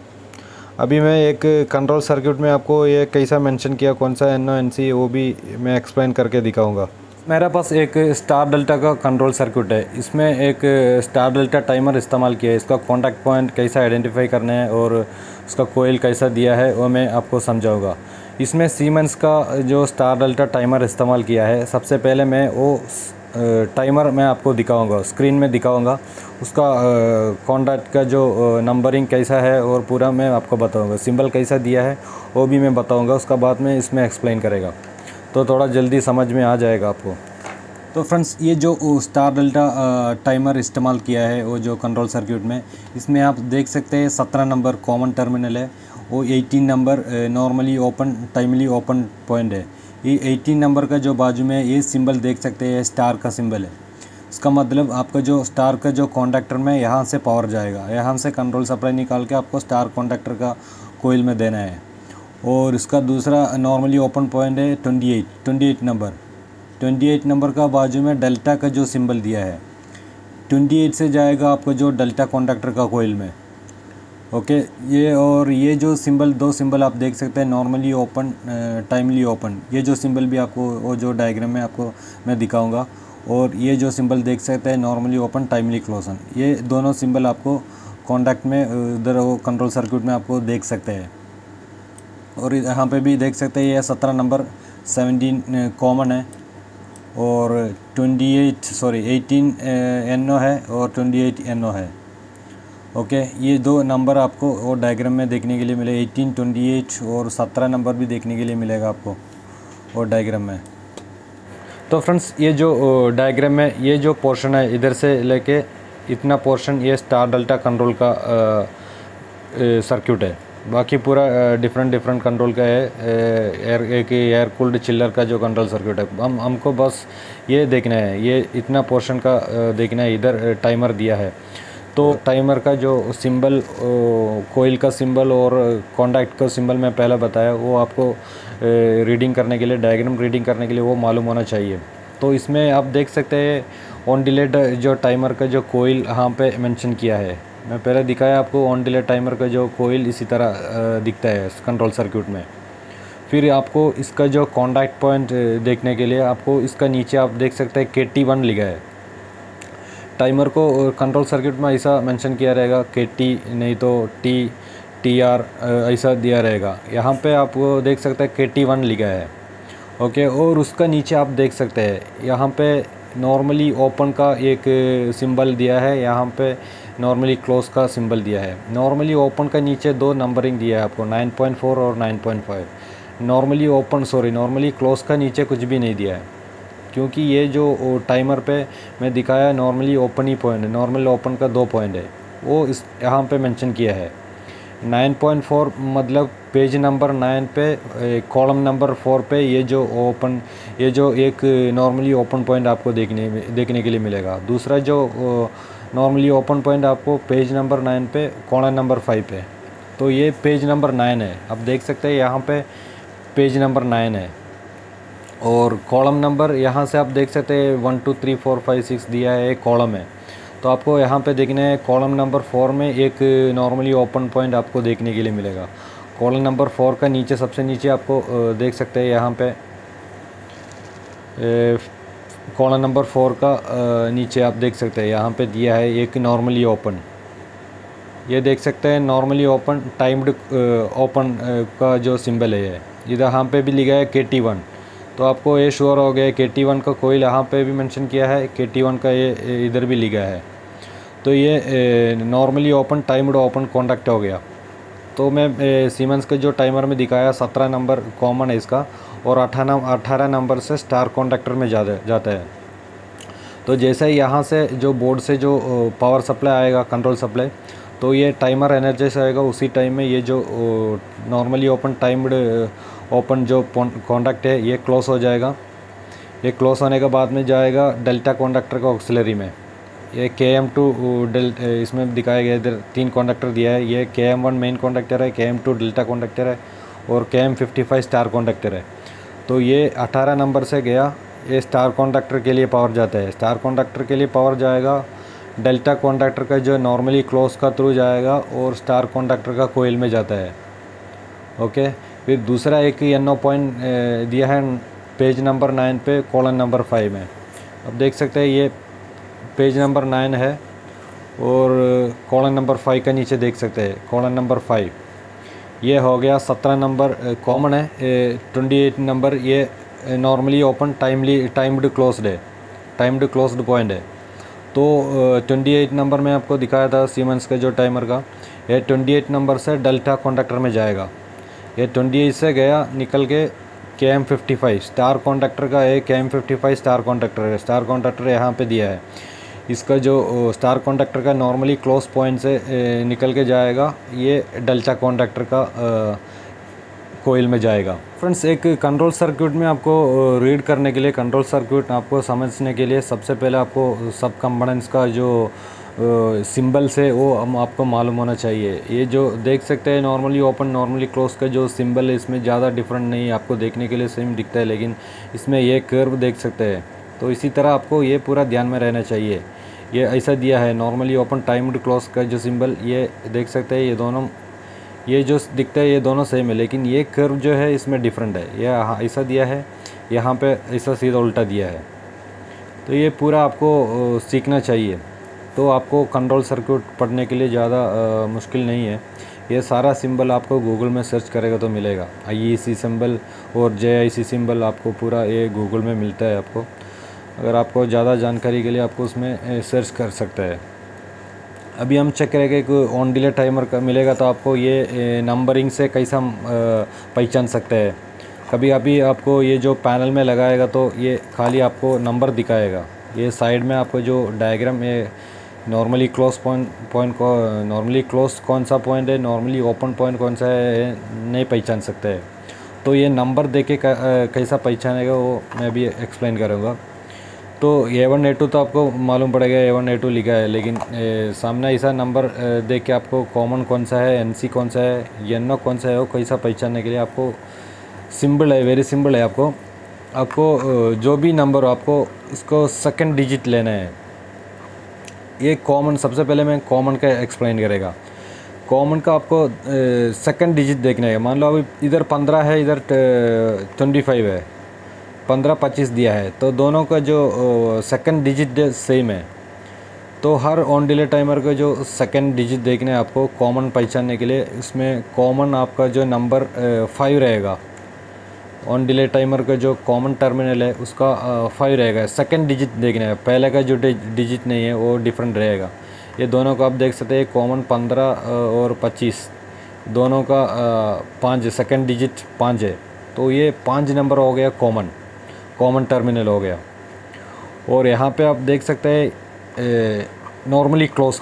अभी मैं एक कंट्रोल सर्किट में आपको ये कैसा मेंशन किया, कौन सा NO NC, वो भी मैं एक्सप्लेन करके दिखाऊंगा। मेरे पास एक स्टार डेल्टा का कंट्रोल सर्किट है, इसमें एक स्टार डेल्टा टाइमर इस्तेमाल किया है। इसका कॉन्टैक्ट पॉइंट कैसा आइडेंटिफाई करना है और उसका कोयल कैसा दिया है वो मैं आपको समझाऊंगा। इसमें सीमेंस का जो स्टार डेल्टा टाइमर इस्तेमाल किया है। सबसे पहले मैं वो टाइमर मैं आपको दिखाऊंगा, स्क्रीन में दिखाऊंगा, उसका कॉन्टैक्ट का जो नंबरिंग कैसा है और पूरा मैं आपको बताऊंगा, सिंबल कैसा दिया है वो भी मैं बताऊंगा, उसका बाद में इसमें एक्सप्लेन करेगा, तो थोड़ा जल्दी समझ में आ जाएगा आपको। तो फ्रेंड्स, ये जो स्टार डेल्टा टाइमर इस्तेमाल किया है वो जो कंट्रोल सर्किट में, इसमें आप देख सकते हैं 17 नंबर कॉमन टर्मिनल है, वो 18 number normally open timely open point है। ये 18 नंबर का जो बाजू में ये सिंबल देख सकते हैं, स्टार का सिंबल है। इसका मतलब आपका जो स्टार का जो कॉन्डक्टर में यहाँ से पावर जाएगा, यहाँ से कंट्रोल सप्लाई निकाल के आपको स्टार कॉन्डक्टर का कोयल में देना है। और इसका दूसरा नॉर्मली ओपन पॉइंट है 28 नंबर। 28 नंबर का बाजू में डेल्टा का जो सिंबल दिया है, 28 से जाएगा आपको जो डेल्टा कॉन्डक्टर का कोयल में। ओके, ये और ये जो सिंबल, दो सिंबल आप देख सकते हैं, नॉर्मली ओपन टाइमली ओपन। ये जो सिंबल भी आपको वो जो डायग्राम में आपको मैं दिखाऊंगा। और ये जो सिंबल देख सकते हैं नॉर्मली ओपन टाइमली क्लोजन, ये दोनों सिंबल आपको कॉन्टैक्ट में उधर वो कंट्रोल सर्किट में आपको देख सकते हैं। और यहाँ पे भी देख सकते हैं ये 17 नंबर 17 कॉमन है, और 18 NO है और 28 NO है। ओके, ये दो नंबर आपको वो डायग्राम में देखने के लिए मिले, 18, 28 और 17 नंबर भी देखने के लिए मिलेगा आपको और डायग्राम में। तो फ्रेंड्स, ये जो डायग्राम में ये जो पोर्शन है इधर से लेके इतना पोर्शन, ये स्टार डेल्टा कंट्रोल का सर्किट है। बाकी पूरा डिफरेंट कंट्रोल का है। एक एयर कूल्ड चिल्लर का जो कंट्रोल सर्किट है। हमको बस ये देखना है, ये इतना पोर्शन का देखना है। इधर टाइमर दिया है, तो टाइमर का जो सिंबल, कोयल का सिंबल और कॉन्टैक्ट का सिंबल मैं पहले बताया, वो आपको रीडिंग करने के लिए, डायग्राम रीडिंग करने के लिए वो मालूम होना चाहिए। तो इसमें आप देख सकते हैं ऑन डिलेट जो टाइमर का जो कोयल यहाँ पे मेंशन किया है। मैं पहले दिखाया आपको ऑन डिलेट टाइमर का जो कोयल इसी तरह दिखता है कंट्रोल सर्किट में। फिर आपको इसका जो कॉन्टैक्ट पॉइंट देखने के लिए आपको इसका नीचे आप देख सकते हैं KT1 लिखा है। टाइमर को कंट्रोल सर्किट में ऐसा मेंशन किया रहेगा, KT नहीं तो TR ऐसा दिया रहेगा। यहाँ पे आप देख सकते हैं KT1 लिखा है, ओके। और उसका नीचे आप देख सकते हैं यहाँ पे नॉर्मली ओपन का एक सिंबल दिया है, यहाँ पे नॉर्मली क्लोज का सिंबल दिया है। नॉर्मली ओपन का नीचे 2 नंबरिंग दिया है आपको, 9.4 और 9.5। नॉर्मली क्लोज का नीचे कुछ भी नहीं दिया है, क्योंकि ये जो टाइमर पे मैं दिखाया नॉर्मली ओपन ही पॉइंट है, नॉर्मल ओपन का 2 पॉइंट है, वो इस यहाँ पे मेंशन किया है। 9.4 मतलब पेज नंबर 9 पे कॉलम नंबर 4 पे ये जो एक नॉर्मली ओपन पॉइंट आपको देखने के लिए मिलेगा। दूसरा जो नॉर्मली ओपन पॉइंट आपको पेज नंबर 9 पे कॉलम नंबर 5 पे। तो ये पेज नंबर 9 है, आप देख सकते हैं यहाँ पे पेज नंबर 9 है। और कॉलम नंबर यहाँ से आप देख सकते हैं 1 2 3 4 5 6 दिया है, एक कॉलम है। तो आपको यहाँ पे देखना है कॉलम नंबर 4 में एक नॉर्मली ओपन पॉइंट आपको देखने के लिए मिलेगा। कॉलम नंबर 4 का नीचे सबसे नीचे आपको देख सकते हैं यहाँ पे कॉलम नंबर 4 का नीचे आप देख सकते हैं यहाँ पे दिया है एक नॉर्मली ओपन। ये देख सकते हैं नॉर्मली ओपन टाइम्ड ओपन का जो सिंबल है ये इधर यहाँ पे भी लिखा है KT1। तो आपको ये श्योर हो गया KT1 का कोयल यहाँ पे भी मेंशन किया है, KT1 का ये इधर भी लिखा है। तो ये normally open timed open contact हो गया। तो मैं सीमेंस के जो टाइमर में दिखाया 17 नंबर कॉमन है इसका, और 18 नंबर से स्टार कॉन्टैक्टर में जाता है। तो जैसे ही यहाँ से जो बोर्ड से जो पावर सप्लाई आएगा, कंट्रोल सप्लाई, तो ये टाइमर एनर्जाइज आएगा। उसी टाइम में ये जो नॉर्मली ओपन टाइम्ड ओपन जो कॉन्टैक्ट है ये क्लोज हो जाएगा। ये क्लोज होने के बाद में जाएगा डेल्टा कॉन्डक्टर का ऑक्सिलरी में। ये KM2 इसमें दिखाया गया, इधर 3 कॉन्डक्टर दिया है। ये KM1 मेन कॉन्डक्टर है, KM2 डेल्टा कॉन्डक्टर है और KM55 स्टार कॉन्डक्टर है। तो ये 18 नंबर से गया, ये स्टार कॉन्डक्टर के लिए पावर जाता है। स्टार कॉन्डक्टर के लिए पावर जाएगा डेल्टा कॉन्डक्टर का जो नॉर्मली क्लोज का थ्रू जाएगा और स्टार कॉन्डक्टर का कोयल में जाता है, ओके। फिर दूसरा एक NO पॉइंट दिया है पेज नंबर 9 पे कॉलम नंबर 5 में। अब देख सकते हैं ये पेज नंबर 9 है और कॉलम नंबर 5 का नीचे देख सकते हैं कॉलम नंबर 5। ये हो गया 17 नंबर कॉमन है। 28 नंबर ये नॉर्मली ओपन टाइम्ड क्लोज्ड है, टाइम्ड क्लोज्ड पॉइंट है। तो 28 नंबर में आपको दिखाया था सीमेंस का जो टाइमर का, ये 28 नंबर से डेल्टा कॉन्डक्टर में जाएगा। ये 28 से गया निकल के KM55 स्टार कॉन्डक्टर का है। KM55 स्टार कॉन्डक्टर है, स्टार कॉन्डक्टर यहाँ पे दिया है। इसका जो स्टार कॉन्डक्टर का नॉर्मली क्लोज पॉइंट से निकल के जाएगा, ये डेल्टा कॉन्डक्टर का कोयल में जाएगा। फ्रेंड्स, एक कंट्रोल सर्किट में आपको रीड करने के लिए, कंट्रोल सर्किट आपको समझने के लिए सबसे पहले आपको सब कंपोनेंट्स का जो सिंबल्स है वो आपको मालूम होना चाहिए। ये जो देख सकते हैं नॉर्मली ओपन नॉर्मली क्लोज का जो सिंबल है इसमें ज़्यादा डिफरेंट नहीं है, आपको देखने के लिए सेम दिखता है, लेकिन इसमें ये कर्व देख सकते हैं। तो इसी तरह आपको ये पूरा ध्यान में रहना चाहिए। ये ऐसा दिया है नॉर्मली ओपन टाइम्ड क्लोज का जो सिंबल, ये देख सकते हैं, ये दोनों ये जो दिखता है ये दोनों सेम है, लेकिन ये कर्व जो है इसमें डिफरेंट है। ये ऐसा दिया है, यहाँ पे ऐसा सीधा उल्टा दिया है। तो ये पूरा आपको सीखना चाहिए। तो आपको कंट्रोल सर्किट पढ़ने के लिए ज़्यादा मुश्किल नहीं है। ये सारा सिंबल आपको गूगल में सर्च करेगा तो मिलेगा। IEC सिंबल और JIC सिंबल आपको पूरा ये गूगल में मिलता है आपको। अगर आपको ज़्यादा जानकारी के लिए आपको उसमें सर्च कर सकते हैं। अभी हम चेक करेंगे कि ऑन डिले टाइमर का मिलेगा तो आपको ये नंबरिंग से कैसा पहचान सकते हैं। कभी अभी आपको ये जो पैनल में लगाएगा तो ये खाली आपको नंबर दिखाएगा। ये साइड में आपको जो डायग्राम ये नॉर्मली क्लोज पॉइंट को नॉर्मली क्लोज कौन सा पॉइंट है, नॉर्मली ओपन पॉइंट कौन सा है, नहीं पहचान सकते हैं। तो ये नंबर देके कैसा पहचानेगा वो मैं भी एक्सप्लेन करूँगा। तो A1 A2 तो आपको मालूम पड़ेगा, A1 A2 लिखा है, लेकिन सामने ऐसा नंबर देख के आपको कॉमन कौन सा है, NC कौन सा है, NO कौन सा है, वो कैसा पहचानने के लिए आपको सिंबल है, वेरी सिंपल है। आपको जो भी नंबर हो आपको इसको सेकंड डिजिट लेना है। ये कॉमन, सबसे पहले मैं कॉमन का एक्सप्लेन करेगा। कॉमन का आपको सेकंड डिजिट देखना है। मान लो अभी इधर 15 है, इधर 25 है, 15-25 दिया है, तो दोनों का जो सेकंड डिजिट सेम है। तो हर ऑन डिले टाइमर का जो सेकंड डिजिट देखना है आपको कॉमन पहचानने के लिए, इसमें कॉमन आपका जो नंबर 5 रहेगा। ऑन डिले टाइमर का जो कॉमन टर्मिनल है उसका 5 रहेगा। सेकंड डिजिट देखना है, पहले का जो डिजिट नहीं है वो डिफरेंट रहेगा। ये दोनों का आप देख सकते हैं, कॉमन 15 और 25 दोनों का 5 सेकंड डिजिट 5 है। तो ये 5 नंबर हो गया कॉमन टर्मिनल हो गया। और यहाँ पे आप देख सकते हैं नॉर्मली क्लोज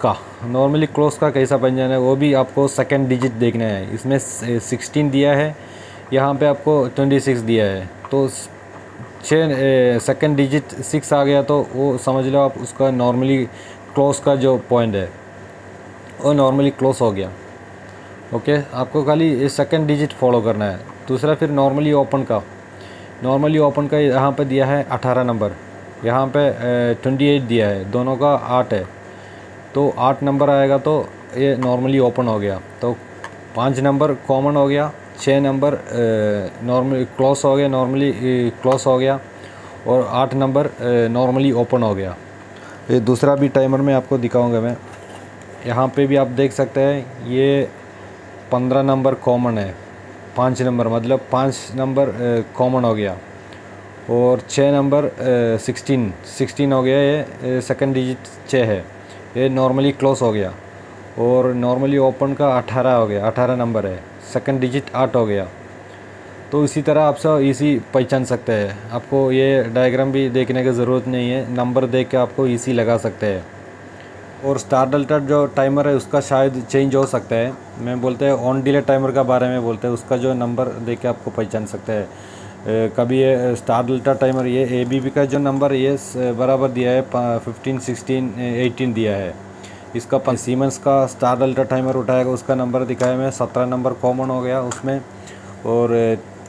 का कैसा बन जाना है, वो भी आपको सेकंड डिजिट देखना है। इसमें 16 दिया है, यहाँ पे आपको 26 दिया है, तो 6 सेकंड डिजिट 6 आ गया, तो वो समझ लो आप उसका नॉर्मली क्लोज का जो पॉइंट है वो नॉर्मली क्लोज हो गया। ओके, आपको खाली ये सेकंड डिजिट फॉलो करना है। दूसरा फिर नॉर्मली ओपन का यहाँ पे दिया है 18 नंबर, यहाँ पे 28 दिया है, दोनों का 8 है, तो 8 नंबर आएगा तो ये नॉर्मली ओपन हो गया। तो 5 नंबर कॉमन हो गया, 6 नंबर नॉर्मली क्लोज हो गया, और 8 नंबर नॉर्मली ओपन हो गया। ये दूसरा भी टाइमर में आपको दिखाऊंगा मैं। यहाँ पे भी आप देख सकते हैं ये 15 नंबर कॉमन है, 5 नंबर मतलब 5 नंबर कॉमन हो गया, और 6 नंबर 16 हो गया। ये सेकंड डिजिट 6 है, ये नॉर्मली क्लोज हो गया। और नॉर्मली ओपन का 18 हो गया, 18 नंबर है, सेकंड डिजिट 8 हो गया। तो इसी तरह आप सब इसी पहचान सकते हैं। आपको ये डायग्राम भी देखने की ज़रूरत नहीं है, नंबर देख के आपको इसी लगा सकते हैं। और स्टार डेल्टा जो टाइमर है उसका शायद चेंज हो सकता है। मैं बोलते हैं ऑन डिले टाइमर का बारे में बोलते हैं, उसका जो नंबर देख के आपको पहचान सकते हैं। कभी ये स्टार डेल्टा टाइमर, ये ABB का जो नंबर ये बराबर दिया है 15, 16, 18 दिया है। इसका सीमेंस का स्टार डेल्टा टाइमर उठाएगा, उसका नंबर दिखाया मैं, 17 नंबर कॉमन हो गया उसमें, और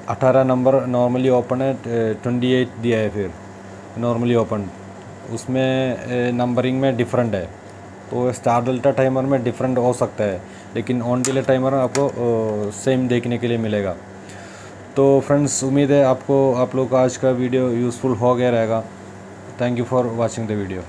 18 नंबर नॉर्मली ओपन है, 28 दिया है फिर नॉर्मली ओपन, उसमें नंबरिंग में डिफरेंट है। तो स्टार डेल्टा टाइमर में डिफरेंट हो सकता है, लेकिन ऑन डिले टाइमर में आपको सेम देखने के लिए मिलेगा। तो फ्रेंड्स, उम्मीद है आप लोग का आज का वीडियो यूज़फुल हो गया रहेगा। Thank you for watching the video.